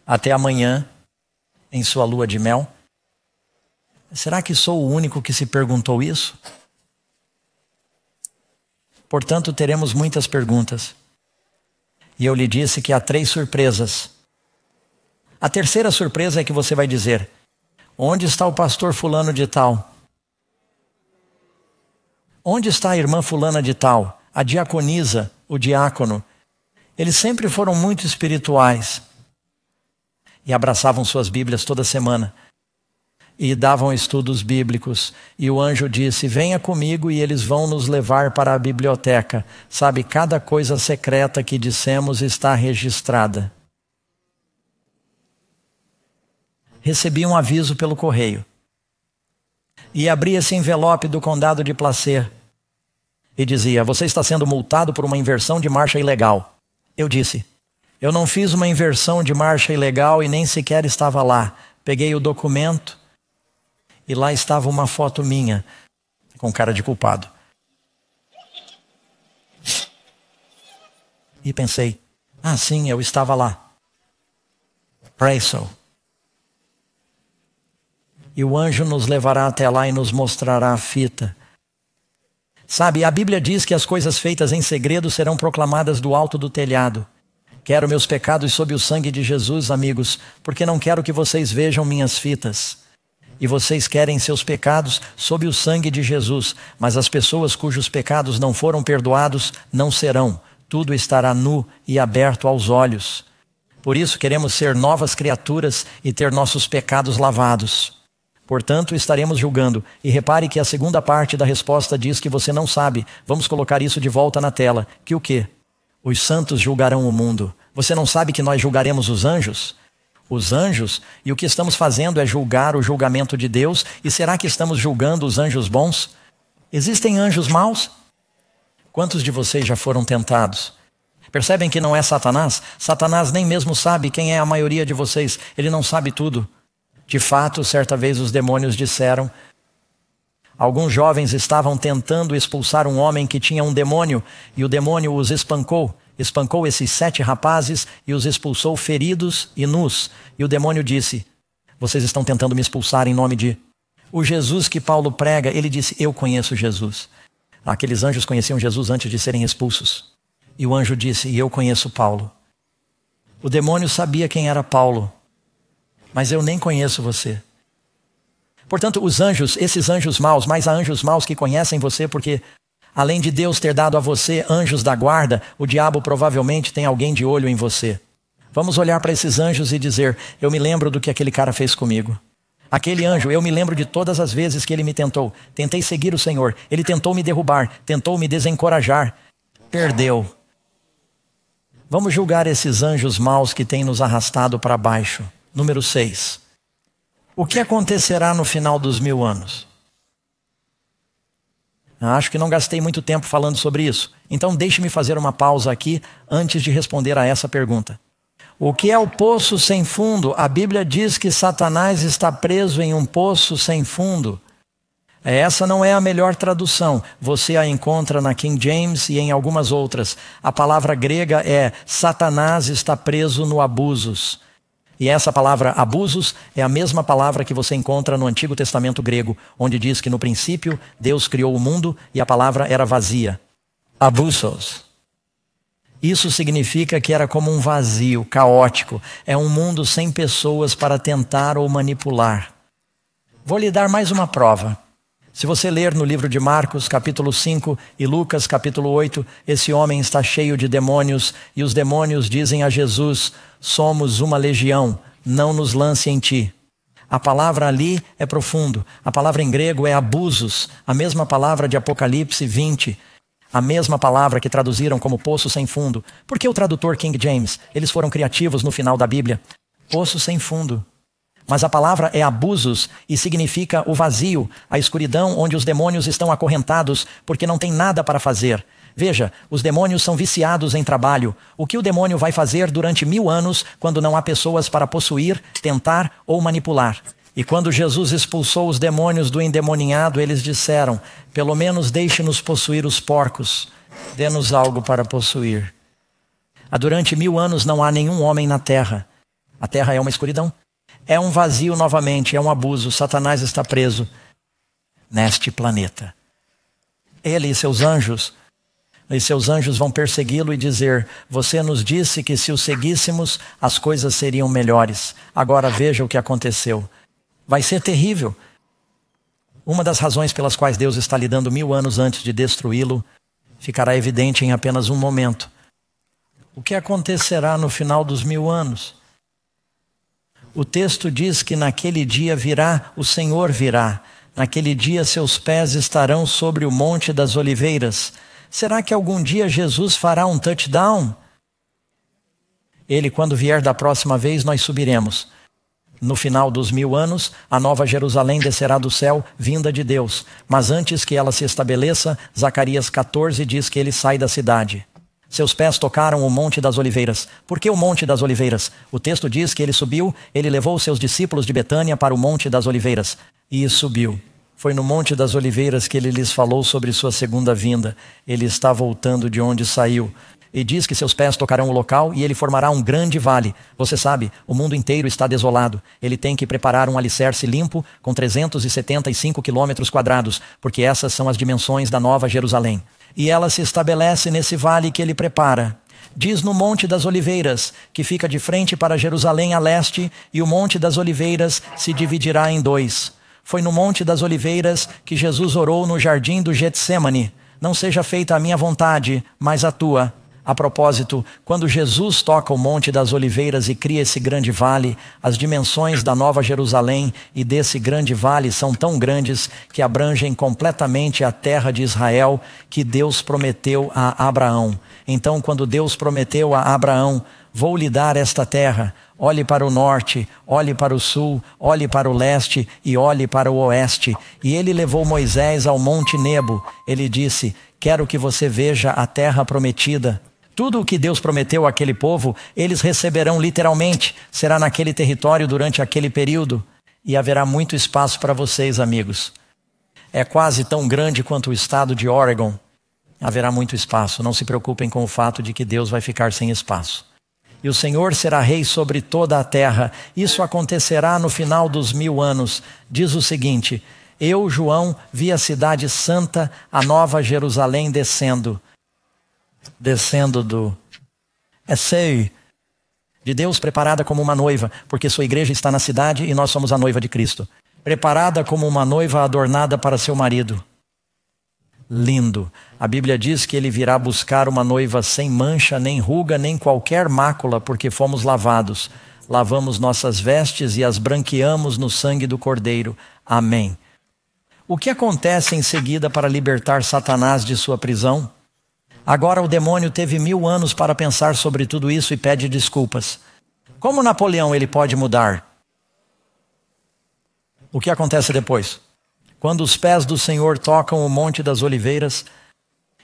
até amanhã, em sua lua de mel? Será que sou o único que se perguntou isso? Portanto, teremos muitas perguntas. E eu lhe disse que há 3 surpresas. A terceira surpresa é que você vai dizer, onde está o pastor fulano de tal? Onde está a irmã fulana de tal? A diaconisa, o diácono? Eles sempre foram muito espirituais. E abraçavam suas Bíblias toda semana. E davam estudos bíblicos. E o anjo disse, venha comigo e eles vão nos levar para a biblioteca. Sabe, cada coisa secreta que dissemos está registrada. Recebi um aviso pelo correio. E abri esse envelope do condado de Placer. E dizia, você está sendo multado por uma inversão de marcha ilegal. Eu disse, eu não fiz uma inversão de marcha ilegal e nem sequer estava lá. Peguei o documento. e lá estava uma foto minha, com cara de culpado. E pensei, sim, eu estava lá. Pray so. E o anjo nos levará até lá e nos mostrará a fita. Sabe, a Bíblia diz que as coisas feitas em segredo serão proclamadas do alto do telhado. Quero meus pecados sob o sangue de Jesus, amigos, porque não quero que vocês vejam minhas fitas. E vocês querem seus pecados sob o sangue de Jesus, mas as pessoas cujos pecados não foram perdoados não serão. Tudo estará nu e aberto aos olhos. Por isso queremos ser novas criaturas e ter nossos pecados lavados. Portanto, estaremos julgando. E repare que a segunda parte da resposta diz que você não sabe. Vamos colocar isso de volta na tela. Que o quê? Os santos julgarão o mundo. Você não sabe que nós julgaremos os anjos? Os anjos, e o que estamos fazendo é julgar o julgamento de Deus. E será que estamos julgando os anjos bons? Existem anjos maus? Quantos de vocês já foram tentados? Percebem que não é Satanás? Satanás nem mesmo sabe quem é a maioria de vocês. Ele não sabe tudo. De fato, certa vez os demônios disseram, alguns jovens estavam tentando expulsar um homem que tinha um demônio, e o demônio os espancou esses 7 rapazes e os expulsou feridos e nus. E o demônio disse, vocês estão tentando me expulsar em nome de... O Jesus que Paulo prega, ele disse, eu conheço Jesus. Aqueles anjos conheciam Jesus antes de serem expulsos. E o anjo disse, e eu conheço Paulo. O demônio sabia quem era Paulo. Mas eu nem conheço você. Portanto, os anjos, esses anjos maus, mas há anjos maus que conhecem você, porque além de Deus ter dado a você anjos da guarda, o diabo provavelmente tem alguém de olho em você. Vamos olhar para esses anjos e dizer, eu me lembro do que aquele cara fez comigo. Aquele anjo, eu me lembro de todas as vezes que ele me tentou. Tentei seguir o Senhor, ele tentou me derrubar, tentou me desencorajar. Perdeu. Vamos julgar esses anjos maus que têm nos arrastado para baixo. Número 6. O que acontecerá no final dos 1000 anos? Acho que não gastei muito tempo falando sobre isso. Então deixe-me fazer uma pausa aqui antes de responder a essa pergunta. O que é o poço sem fundo? A Bíblia diz que Satanás está preso em um poço sem fundo. Essa não é a melhor tradução. Você a encontra na King James e em algumas outras. A palavra grega é Satanás está preso no abusos. E essa palavra abusos é a mesma palavra que você encontra no Antigo Testamento grego, onde diz que no princípio Deus criou o mundo e a palavra era vazia. Abusos. Isso significa que era como um vazio, caótico. É um mundo sem pessoas para tentar ou manipular. Vou lhe dar mais uma prova. Se você ler no livro de Marcos, capítulo 5 e Lucas, capítulo 8, esse homem está cheio de demônios e os demônios dizem a Jesus, somos uma legião, não nos lance em ti. A palavra ali é profundo. A palavra em grego é abusos, a mesma palavra de Apocalipse 20. A mesma palavra que traduziram como poço sem fundo. Por que o tradutor King James? Eles foram criativos no final da Bíblia. Poço sem fundo. Mas a palavra é abusos e significa o vazio, a escuridão onde os demônios estão acorrentados porque não tem nada para fazer. Veja, os demônios são viciados em trabalho. O que o demônio vai fazer durante 1000 anos quando não há pessoas para possuir, tentar ou manipular? E quando Jesus expulsou os demônios do endemoninhado, eles disseram, pelo menos deixe-nos possuir os porcos, dê-nos algo para possuir. Durante 1000 anos não há nenhum homem na terra. A terra é uma escuridão. É um vazio novamente, é um abuso. Satanás está preso neste planeta. Ele e seus anjos vão persegui-lo e dizer, você nos disse que se o seguíssemos, as coisas seriam melhores. Agora veja o que aconteceu. Vai ser terrível. Uma das razões pelas quais Deus está lhe dando 1000 anos antes de destruí-lo, ficará evidente em apenas um momento. O que acontecerá no final dos 1000 anos? O texto diz que naquele dia virá, o Senhor virá. Naquele dia seus pés estarão sobre o Monte das Oliveiras. Será que algum dia Jesus fará um touchdown? Ele, quando vier da próxima vez, nós subiremos. No final dos 1000 anos, a Nova Jerusalém descerá do céu, vinda de Deus. Mas antes que ela se estabeleça, Zacarias 14 diz que ele sai da cidade. Seus pés tocaram o Monte das Oliveiras. Por que o Monte das Oliveiras? O texto diz que ele subiu, ele levou seus discípulos de Betânia para o Monte das Oliveiras. e subiu. Foi no Monte das Oliveiras que ele lhes falou sobre sua segunda vinda. Ele está voltando de onde saiu. E diz que seus pés tocarão o local e ele formará um grande vale. Você sabe, o mundo inteiro está desolado. Ele tem que preparar um alicerce limpo com 375 quilômetros quadrados, porque essas são as dimensões da Nova Jerusalém. E ela se estabelece nesse vale que ele prepara. Diz no Monte das Oliveiras, que fica de frente para Jerusalém a leste, e o Monte das Oliveiras se dividirá em dois. Foi no Monte das Oliveiras que Jesus orou no jardim do Getsemane. Não seja feita a minha vontade, mas a tua. A propósito, quando Jesus toca o Monte das Oliveiras e cria esse grande vale, as dimensões da Nova Jerusalém e desse grande vale são tão grandes que abrangem completamente a terra de Israel que Deus prometeu a Abraão. Então, quando Deus prometeu a Abraão, vou lhe dar esta terra, olhe para o norte, olhe para o sul, olhe para o leste e olhe para o oeste. E ele levou Moisés ao Monte Nebo. Ele disse, quero que você veja a terra prometida. Tudo o que Deus prometeu àquele povo, eles receberão literalmente. Será naquele território durante aquele período. E haverá muito espaço para vocês, amigos. É quase tão grande quanto o estado de Oregon. Haverá muito espaço. Não se preocupem com o fato de que Deus vai ficar sem espaço. E o Senhor será rei sobre toda a terra. Isso acontecerá no final dos 1000 anos. Diz o seguinte, eu, João, vi a cidade santa, a Nova Jerusalém descendo de Deus, preparada como uma noiva, porque sua igreja está na cidade e nós somos a noiva de Cristo. Preparada como uma noiva adornada para seu marido. Lindo. A Bíblia diz que ele virá buscar uma noiva sem mancha, nem ruga, nem qualquer mácula, porque fomos lavados. Lavamos nossas vestes e as branqueamos no sangue do Cordeiro. Amém. O que acontece em seguida para libertar Satanás de sua prisão? Agora o demônio teve 1000 anos para pensar sobre tudo isso e pede desculpas. Como Napoleão ele pode mudar? O que acontece depois? Quando os pés do Senhor tocam o Monte das Oliveiras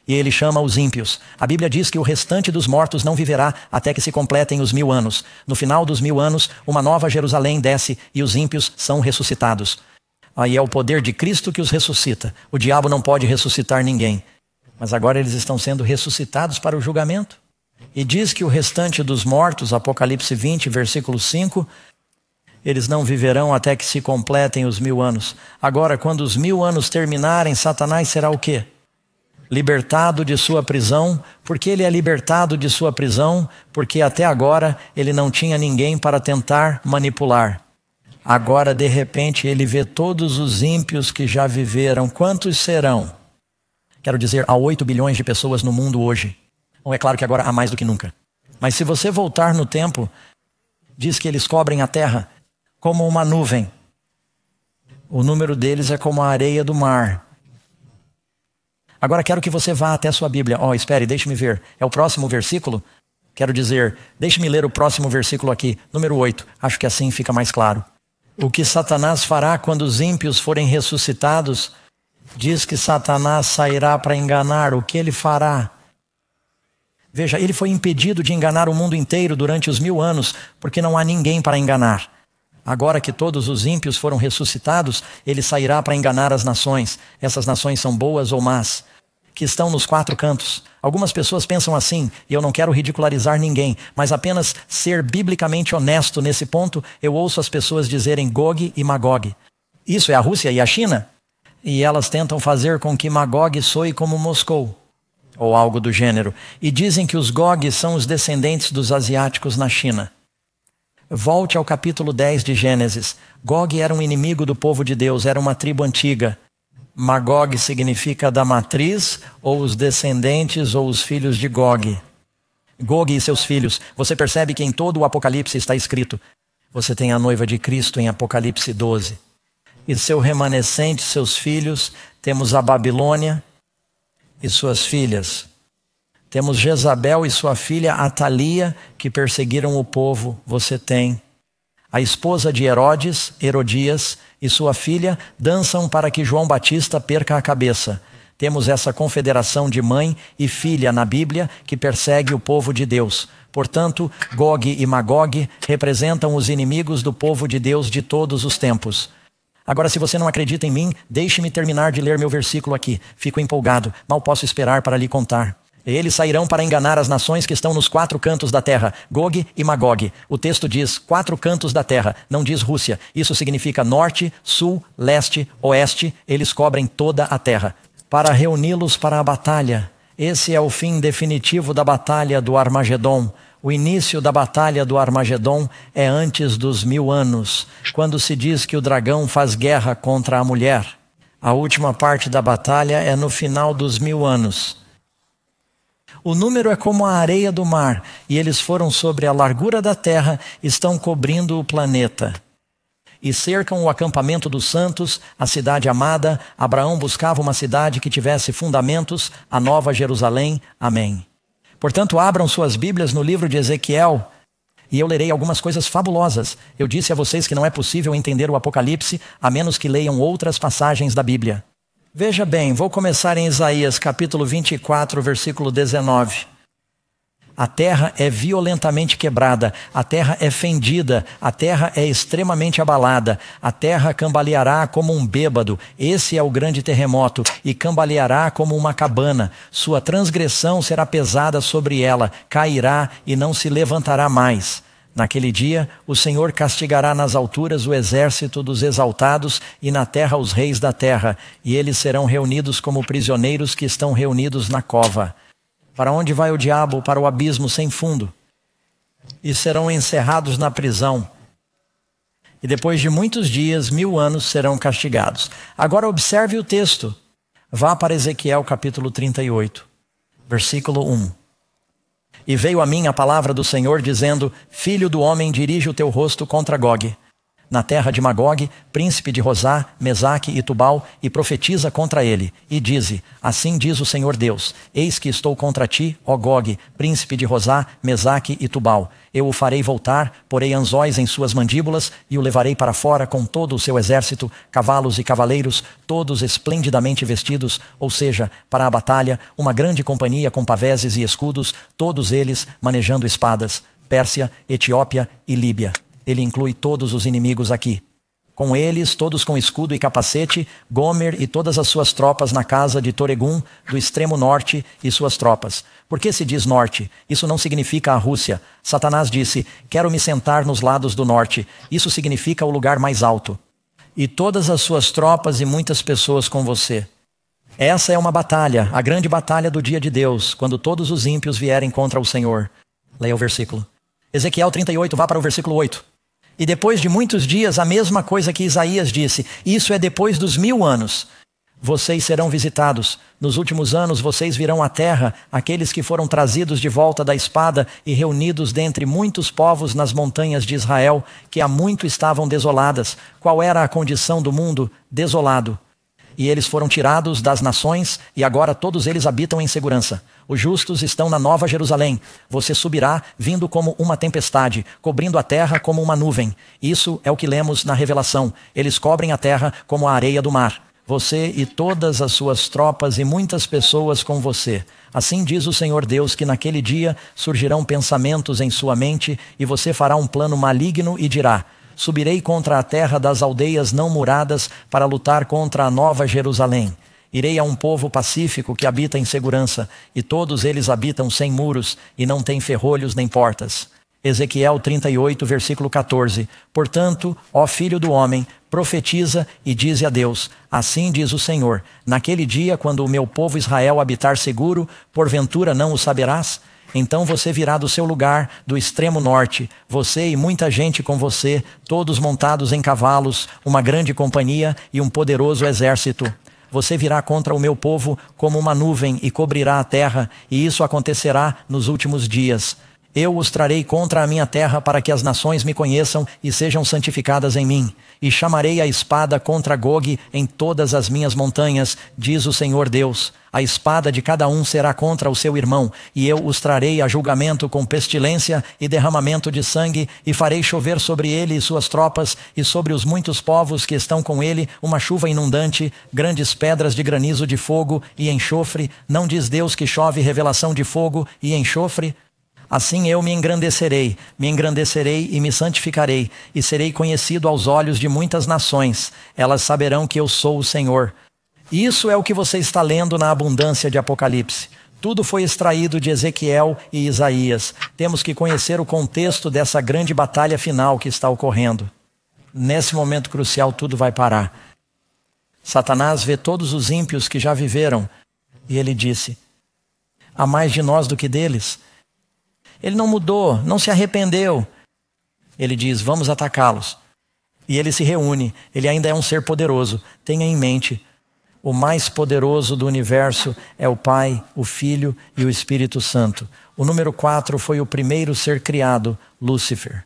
e ele chama os ímpios. A Bíblia diz que o restante dos mortos não viverá até que se completem os 1000 anos. No final dos 1000 anos, uma nova Jerusalém desce e os ímpios são ressuscitados. Aí é o poder de Cristo que os ressuscita. O diabo não pode ressuscitar ninguém. Mas agora eles estão sendo ressuscitados para o julgamento. E diz que o restante dos mortos, Apocalipse 20, versículo 5, eles não viverão até que se completem os 1000 anos. Agora, quando os 1000 anos terminarem, Satanás será o quê? Libertado de sua prisão. Porque ele é libertado de sua prisão? Porque até agora ele não tinha ninguém para tentar manipular. Agora, de repente, ele vê todos os ímpios que já viveram. Quantos serão? Quero dizer, há 8 bilhões de pessoas no mundo hoje. Bom, é claro que agora há mais do que nunca. Mas se você voltar no tempo, diz que eles cobrem a terra como uma nuvem. O número deles é como a areia do mar. Agora quero que você vá até a sua Bíblia. Espere, deixe-me ver. É o próximo versículo? Quero dizer, deixe-me ler o próximo versículo aqui, número 8. Acho que assim fica mais claro. O que Satanás fará quando os ímpios forem ressuscitados? Diz que Satanás sairá para enganar. O que ele fará? Veja, ele foi impedido de enganar o mundo inteiro durante os 1000 anos, porque não há ninguém para enganar. Agora que todos os ímpios foram ressuscitados, ele sairá para enganar as nações. Essas nações são boas ou más, que estão nos 4 cantos. Algumas pessoas pensam assim, e eu não quero ridicularizar ninguém, mas apenas ser biblicamente honesto nesse ponto, eu ouço as pessoas dizerem Gog e Magog. Isso é a Rússia e a China? E elas tentam fazer com que Magog soe como Moscou, ou algo do gênero. E dizem que os Gog são os descendentes dos asiáticos na China. Volte ao capítulo 10 de Gênesis. Gog era um inimigo do povo de Deus, era uma tribo antiga. Magog significa da matriz, ou os descendentes, ou os filhos de Gog. Gog e seus filhos. Você percebe que em todo o Apocalipse está escrito. Você tem a noiva de Cristo em Apocalipse 12. E seu remanescente, seus filhos, temos a Babilônia e suas filhas. Temos Jezabel e sua filha Atalia, que perseguiram o povo. Você tem a esposa de Herodes, Herodias, e sua filha dançam para que João Batista perca a cabeça. Temos essa confederação de mãe e filha na Bíblia que persegue o povo de Deus. Portanto, Gog e Magog representam os inimigos do povo de Deus de todos os tempos. Agora, se você não acredita em mim, deixe-me terminar de ler meu versículo aqui. Fico empolgado, mal posso esperar para lhe contar. Eles sairão para enganar as nações que estão nos 4 cantos da terra, Gog e Magog. O texto diz 4 cantos da terra, não diz Rússia. Isso significa norte, sul, leste, oeste. Eles cobrem toda a terra. Para reuni-los para a batalha. Esse é o fim definitivo da batalha do Armagedom. O início da batalha do Armagedom é antes dos 1000 anos, quando se diz que o dragão faz guerra contra a mulher. A última parte da batalha é no final dos 1000 anos. O número é como a areia do mar, e eles foram sobre a largura da terra, estão cobrindo o planeta. E cercam o acampamento dos santos, a cidade amada. Abraão buscava uma cidade que tivesse fundamentos, a Nova Jerusalém. Amém. Portanto, abram suas Bíblias no livro de Ezequiel, e eu lerei algumas coisas fabulosas. Eu disse a vocês que não é possível entender o Apocalipse, a menos que leiam outras passagens da Bíblia. Veja bem, vou começar em Isaías, capítulo 24, versículo 19. A terra é violentamente quebrada, a terra é fendida, a terra é extremamente abalada, a terra cambaleará como um bêbado, esse é o grande terremoto, e cambaleará como uma cabana. Sua transgressão será pesada sobre ela, cairá e não se levantará mais. Naquele dia, o Senhor castigará nas alturas o exército dos exaltados e na terra os reis da terra, e eles serão reunidos como prisioneiros que estão reunidos na cova. Para onde vai o diabo? Para o abismo sem fundo. E serão encerrados na prisão. E depois de muitos dias, 1000 anos, serão castigados. Agora observe o texto. Vá para Ezequiel capítulo 38, versículo 1. E veio a mim a palavra do Senhor dizendo: Filho do homem, dirige o teu rosto contra Gog, na terra de Magog, príncipe de Rosá, Mesaque e Tubal, e profetiza contra ele, e dize: Assim diz o Senhor Deus: Eis que estou contra ti, ó Gog, príncipe de Rosá, Mesaque e Tubal. Eu o farei voltar, porei anzóis em suas mandíbulas, e o levarei para fora com todo o seu exército, cavalos e cavaleiros, todos esplendidamente vestidos, ou seja, para a batalha, uma grande companhia com paveses e escudos, todos eles manejando espadas, Pérsia, Etiópia e Líbia. Ele inclui todos os inimigos aqui. Com eles, todos com escudo e capacete, Gomer e todas as suas tropas na casa de Toregum, do extremo norte, e suas tropas. Por que se diz norte? Isso não significa a Rússia. Satanás disse: quero me sentar nos lados do norte. Isso significa o lugar mais alto. E todas as suas tropas e muitas pessoas com você. Essa é uma batalha, a grande batalha do dia de Deus, quando todos os ímpios vierem contra o Senhor. Leia o versículo. Ezequiel 38, vá para o versículo 8. E depois de muitos dias, a mesma coisa que Isaías disse, isso é depois dos 1000 anos. Vocês serão visitados. Nos últimos anos vocês virão à terra, aqueles que foram trazidos de volta da espada e reunidos dentre muitos povos nas montanhas de Israel, que há muito estavam desoladas. Qual era a condição do mundo? Desolado. E eles foram tirados das nações, e agora todos eles habitam em segurança. Os justos estão na Nova Jerusalém. Você subirá, vindo como uma tempestade, cobrindo a terra como uma nuvem. Isso é o que lemos na Revelação. Eles cobrem a terra como a areia do mar. Você e todas as suas tropas e muitas pessoas com você. Assim diz o Senhor Deus que naquele dia surgirão pensamentos em sua mente, e você fará um plano maligno e dirá: subirei contra a terra das aldeias não muradas para lutar contra a Nova Jerusalém. Irei a um povo pacífico que habita em segurança, e todos eles habitam sem muros e não têm ferrolhos nem portas. Ezequiel 38, versículo 14. Portanto, ó filho do homem, profetiza e dize a Deus: assim diz o Senhor, naquele dia quando o meu povo Israel habitar seguro, porventura não o saberás? Então você virá do seu lugar, do extremo norte, você e muita gente com você, todos montados em cavalos, uma grande companhia e um poderoso exército. Você virá contra o meu povo como uma nuvem e cobrirá a terra, e isso acontecerá nos últimos dias. Eu os trarei contra a minha terra para que as nações me conheçam e sejam santificadas em mim. E chamarei a espada contra Gog em todas as minhas montanhas, diz o Senhor Deus. A espada de cada um será contra o seu irmão, e eu os trarei a julgamento com pestilência e derramamento de sangue, e farei chover sobre ele e suas tropas, e sobre os muitos povos que estão com ele, uma chuva inundante, grandes pedras de granizo de fogo e enxofre. Não diz Deus que chove revelação de fogo e enxofre? Assim eu me engrandecerei e me santificarei, e serei conhecido aos olhos de muitas nações. Elas saberão que eu sou o Senhor. Isso é o que você está lendo na abundância de Apocalipse. Tudo foi extraído de Ezequiel e Isaías. Temos que conhecer o contexto dessa grande batalha final que está ocorrendo. Nesse momento crucial, tudo vai parar. Satanás vê todos os ímpios que já viveram, e ele disse: há mais de nós do que deles. Ele não mudou, não se arrependeu. Ele diz: vamos atacá-los. E ele se reúne. Ele ainda é um ser poderoso. Tenha em mente, o mais poderoso do universo é o Pai, o Filho e o Espírito Santo. O número 4 foi o primeiro ser criado, Lúcifer.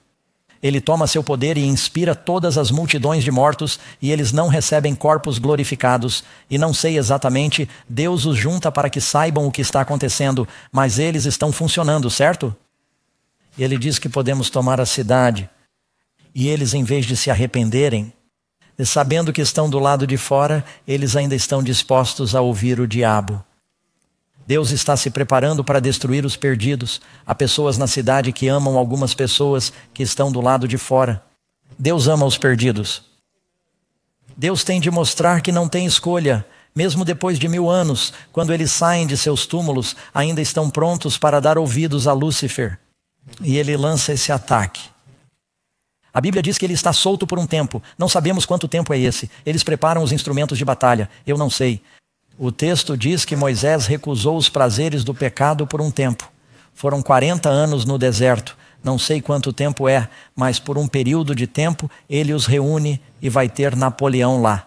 Ele toma seu poder e inspira todas as multidões de mortos, e eles não recebem corpos glorificados. E não sei exatamente, Deus os junta para que saibam o que está acontecendo, mas eles estão funcionando, certo? E ele diz que podemos tomar a cidade, e eles, em vez de se arrependerem, sabendo que estão do lado de fora, eles ainda estão dispostos a ouvir o diabo. Deus está se preparando para destruir os perdidos. Há pessoas na cidade que amam algumas pessoas que estão do lado de fora. Deus ama os perdidos. Deus tem de mostrar que não tem escolha. Mesmo depois de 1000 anos, quando eles saem de seus túmulos, ainda estão prontos para dar ouvidos a Lúcifer. E ele lança esse ataque. A Bíblia diz que ele está solto por um tempo. Não sabemos quanto tempo é esse. Eles preparam os instrumentos de batalha. Eu não sei. O texto diz que Moisés recusou os prazeres do pecado por um tempo. Foram 40 anos no deserto. Não sei quanto tempo é, mas por um período de tempo ele os reúne e vai ter Napoleão lá.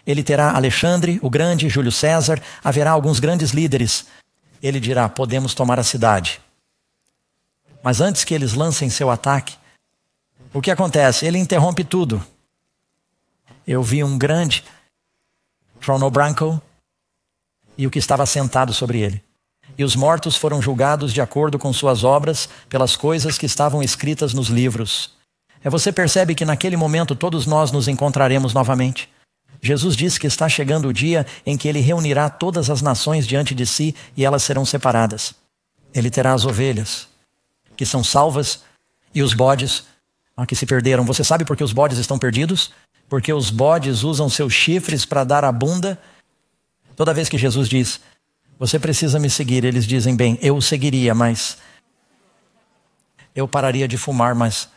Ele terá Alexandre, o Grande, Júlio César, haverá alguns grandes líderes. Ele dirá: podemos tomar a cidade. Mas antes que eles lancem seu ataque, o que acontece? Ele interrompe tudo. Eu vi um grande trono branco e o que estava sentado sobre ele. E os mortos foram julgados de acordo com suas obras, pelas coisas que estavam escritas nos livros. Você percebe que naquele momento todos nós nos encontraremos novamente. Jesus disse que está chegando o dia em que ele reunirá todas as nações diante de si e elas serão separadas. Ele terá as ovelhas, que são salvas, e os bodes, que se perderam. Você sabe por que os bodes estão perdidos? Porque os bodes usam seus chifres para dar a bunda. Toda vez que Jesus diz: você precisa me seguir, eles dizem: bem, eu o seguiria, mas eu pararia de fumar, mas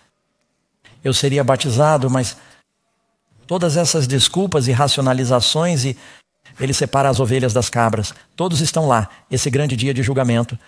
eu seria batizado, mas todas essas desculpas e racionalizações, e ele separa as ovelhas das cabras. Todos estão lá, esse grande dia de julgamento.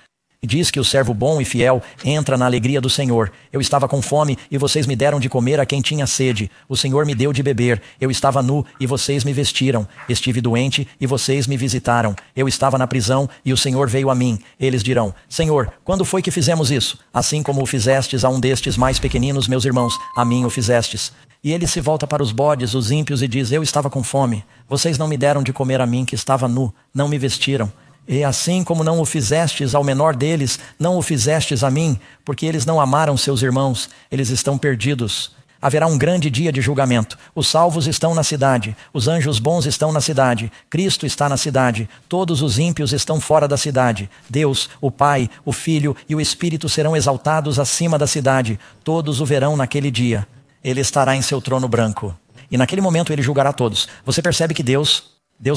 E diz que o servo bom e fiel entra na alegria do Senhor. Eu estava com fome e vocês me deram de comer a quem tinha sede. O Senhor me deu de beber. Eu estava nu e vocês me vestiram. Estive doente e vocês me visitaram. Eu estava na prisão e o Senhor veio a mim. Eles dirão: Senhor, quando foi que fizemos isso? Assim como o fizestes a um destes mais pequeninos, meus irmãos, a mim o fizestes. E ele se volta para os bodes, os ímpios, e diz: eu estava com fome. Vocês não me deram de comer a mim, que estava nu. Não me vestiram. E assim como não o fizestes ao menor deles, não o fizestes a mim, porque eles não amaram seus irmãos, eles estão perdidos. Haverá um grande dia de julgamento. Os salvos estão na cidade, os anjos bons estão na cidade, Cristo está na cidade, todos os ímpios estão fora da cidade. Deus, o Pai, o Filho e o Espírito serão exaltados acima da cidade. Todos o verão naquele dia. Ele estará em seu trono branco. E naquele momento ele julgará todos. Você percebe que Deus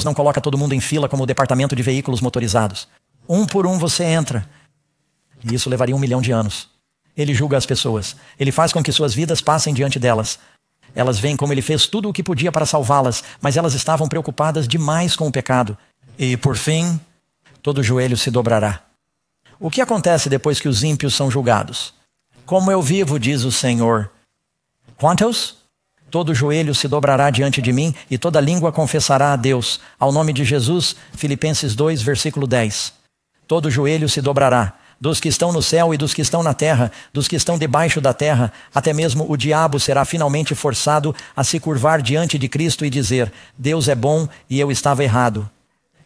não coloca todo mundo em fila como o departamento de veículos motorizados. Um por um você entra. E isso levaria 1 milhão de anos. Ele julga as pessoas. Ele faz com que suas vidas passem diante delas. Elas veem como ele fez tudo o que podia para salvá-las, mas elas estavam preocupadas demais com o pecado. E, por fim, todo joelho se dobrará. O que acontece depois que os ímpios são julgados? Como eu vivo, diz o Senhor. Quantos? Todo joelho se dobrará diante de mim e toda língua confessará a Deus. Ao nome de Jesus, Filipenses 2, versículo 10. Todo joelho se dobrará, dos que estão no céu e dos que estão na terra, dos que estão debaixo da terra. Até mesmo o diabo será finalmente forçado a se curvar diante de Cristo e dizer: Deus é bom e eu estava errado.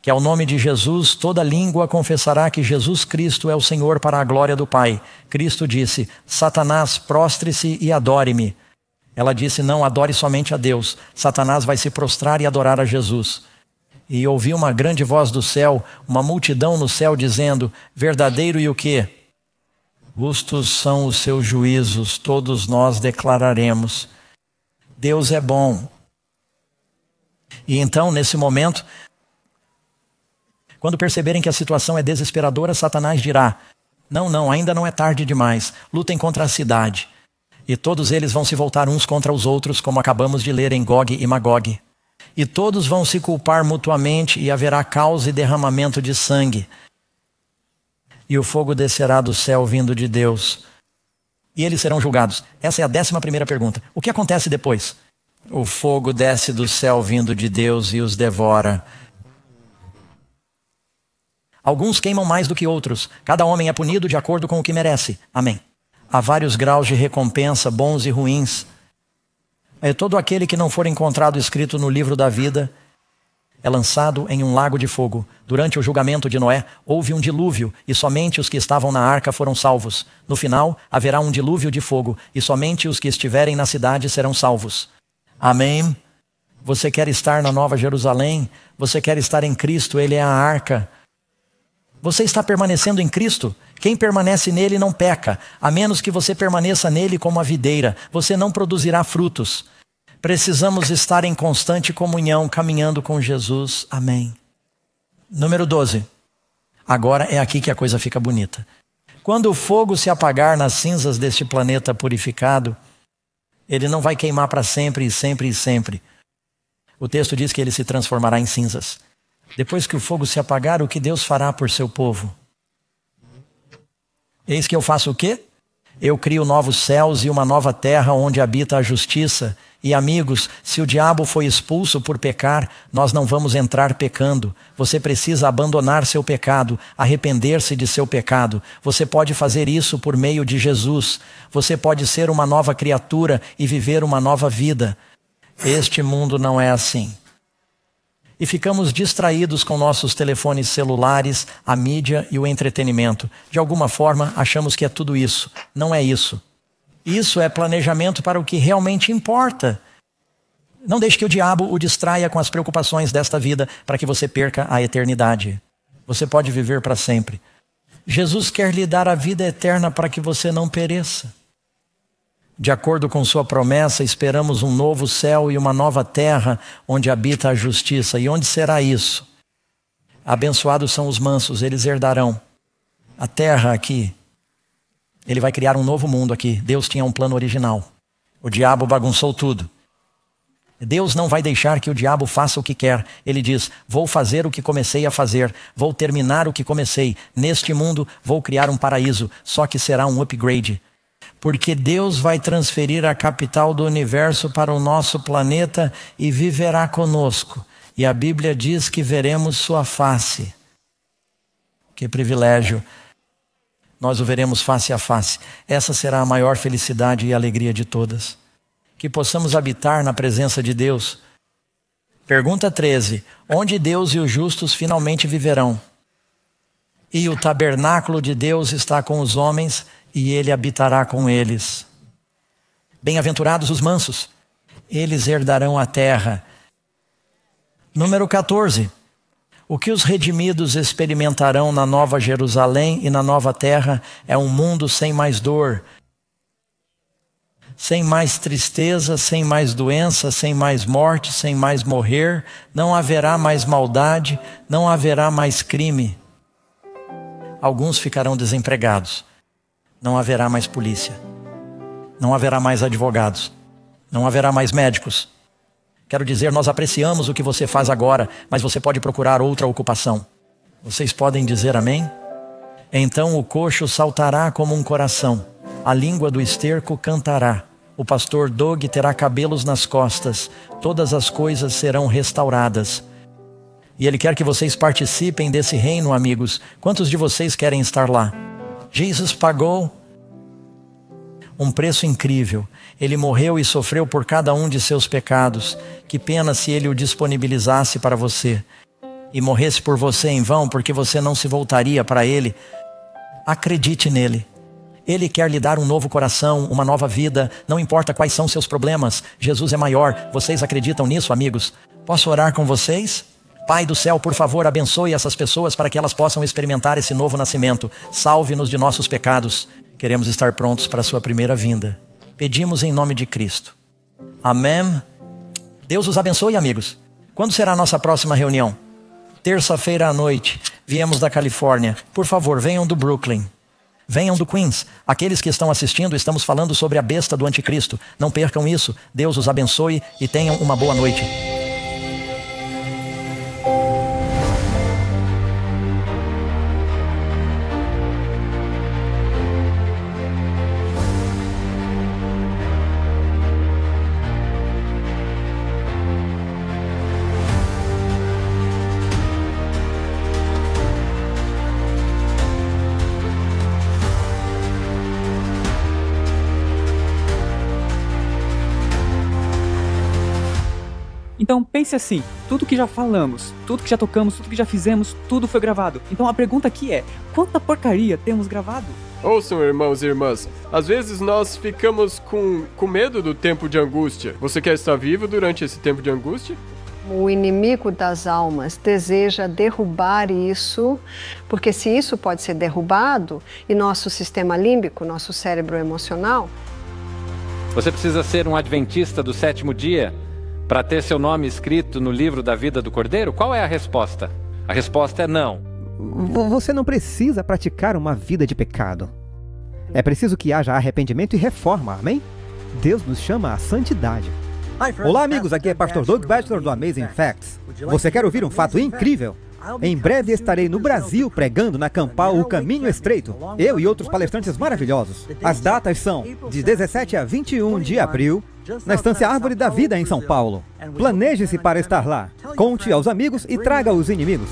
Que ao nome de Jesus toda língua confessará que Jesus Cristo é o Senhor, para a glória do Pai. Cristo disse: Satanás, prostre-se e adore-me. Ela disse: não, adore somente a Deus. Satanás vai se prostrar e adorar a Jesus. E ouvi uma grande voz do céu, uma multidão no céu dizendo: verdadeiro e o quê? Justos são os seus juízos, todos nós declararemos. Deus é bom. E então, nesse momento, quando perceberem que a situação é desesperadora, Satanás dirá: não, ainda não é tarde demais. Lutem contra a cidade. E todos eles vão se voltar uns contra os outros, como acabamos de ler em Gog e Magog. E todos vão se culpar mutuamente, e haverá caos e derramamento de sangue. E o fogo descerá do céu vindo de Deus. E eles serão julgados. Essa é a 11ª pergunta. O que acontece depois? O fogo desce do céu vindo de Deus e os devora. Alguns queimam mais do que outros. Cada homem é punido de acordo com o que merece. Amém. Há vários graus de recompensa, bons e ruins. Todo aquele que não for encontrado escrito no livro da vida é lançado em um lago de fogo. Durante o julgamento de Noé, houve um dilúvio, e somente os que estavam na arca foram salvos. No final, haverá um dilúvio de fogo, e somente os que estiverem na cidade serão salvos. Amém? Você quer estar na Nova Jerusalém? Você quer estar em Cristo? Ele é a arca. Você está permanecendo em Cristo? Quem permanece nele não peca, a menos que você permaneça nele como a videira. Você não produzirá frutos. Precisamos estar em constante comunhão, caminhando com Jesus. Amém. Número 12. Agora é aqui que a coisa fica bonita. Quando o fogo se apagar nas cinzas deste planeta purificado, ele não vai queimar para sempre e sempre e sempre. O texto diz que ele se transformará em cinzas. Depois que o fogo se apagar, o que Deus fará por seu povo? Eis que eu faço o quê? Eu crio novos céus e uma nova terra onde habita a justiça. E amigos, se o diabo foi expulso por pecar, nós não vamos entrar pecando. Você precisa abandonar seu pecado, arrepender-se de seu pecado. Você pode fazer isso por meio de Jesus. Você pode ser uma nova criatura e viver uma nova vida. Este mundo não é assim. E ficamos distraídos com nossos telefones celulares, a mídia e o entretenimento. De alguma forma, achamos que é tudo isso. Não é isso. Isso é planejamento para o que realmente importa. Não deixe que o diabo o distraia com as preocupações desta vida para que você perca a eternidade. Você pode viver para sempre. Jesus quer lhe dar a vida eterna para que você não pereça. De acordo com sua promessa, esperamos um novo céu e uma nova terra onde habita a justiça. E onde será isso? Abençoados são os mansos, eles herdarão a terra aqui. Ele vai criar um novo mundo aqui. Deus tinha um plano original. O diabo bagunçou tudo. Deus não vai deixar que o diabo faça o que quer. Ele diz: vou fazer o que comecei a fazer. Vou terminar o que comecei. Neste mundo vou criar um paraíso, só que será um upgrade. Porque Deus vai transferir a capital do universo para o nosso planeta e viverá conosco. E a Bíblia diz que veremos sua face. Que privilégio! Nós o veremos face a face. Essa será a maior felicidade e alegria de todas. Que possamos habitar na presença de Deus. Pergunta 13. Onde Deus e os justos finalmente viverão? E o tabernáculo de Deus está com os homens, e ele habitará com eles. Bem-aventurados os mansos, eles herdarão a terra. Número 14. O que os redimidos experimentarão na Nova Jerusalém e na Nova Terra é um mundo sem mais dor, sem mais tristeza, sem mais doença, sem mais morte, sem mais morrer. Não haverá mais maldade, não haverá mais crime. Alguns ficarão desempregados. Não haverá mais polícia. Não haverá mais advogados. Não haverá mais médicos. Quero dizer, nós apreciamos o que você faz agora, mas você pode procurar outra ocupação. Vocês podem dizer amém? Então o coxo saltará como um coração. A língua do esterco cantará. O pastor Doug terá cabelos nas costas. Todas as coisas serão restauradas. E ele quer que vocês participem desse reino, amigos. Quantos de vocês querem estar lá? Jesus pagou um preço incrível. Ele morreu e sofreu por cada um de seus pecados. Que pena se ele o disponibilizasse para você e morresse por você em vão, porque você não se voltaria para ele. Acredite nele. Ele quer lhe dar um novo coração, uma nova vida. Não importa quais são seus problemas, Jesus é maior. Vocês acreditam nisso, amigos? Posso orar com vocês? Pai do céu, por favor, abençoe essas pessoas para que elas possam experimentar esse novo nascimento. Salve-nos de nossos pecados. Queremos estar prontos para a sua primeira vinda. Pedimos em nome de Cristo. Amém. Deus os abençoe, amigos. Quando será a nossa próxima reunião? Terça-feira à noite. Viemos da Califórnia. Por favor, venham do Brooklyn. Venham do Queens. Aqueles que estão assistindo, estamos falando sobre a besta do anticristo. Não percam isso. Deus os abençoe e tenham uma boa noite. Então pense assim, tudo que já falamos, tudo que já tocamos, tudo que já fizemos, tudo foi gravado. Então a pergunta aqui é, quanta porcaria temos gravado? Ouçam, irmãos e irmãs, às vezes nós ficamos com medo do tempo de angústia. Você quer estar vivo durante esse tempo de angústia? O inimigo das almas deseja derrubar isso, porque se isso pode ser derrubado, e nosso sistema límbico, nosso cérebro emocional... Você precisa ser um adventista do sétimo dia para ter seu nome escrito no livro da vida do Cordeiro? Qual é a resposta? A resposta é não. Você não precisa praticar uma vida de pecado. É preciso que haja arrependimento e reforma, amém? Deus nos chama à santidade. Olá, amigos, aqui é Pastor Doug Batchelor do Amazing Facts. Você quer ouvir um fato incrível? Em breve estarei no Brasil pregando na Campal O Caminho Estreito. Eu e outros palestrantes maravilhosos. As datas são de 17 a 21 de abril, na Estância Árvore da Vida em São Paulo. Planeje-se para estar lá. Conte aos amigos e traga os inimigos.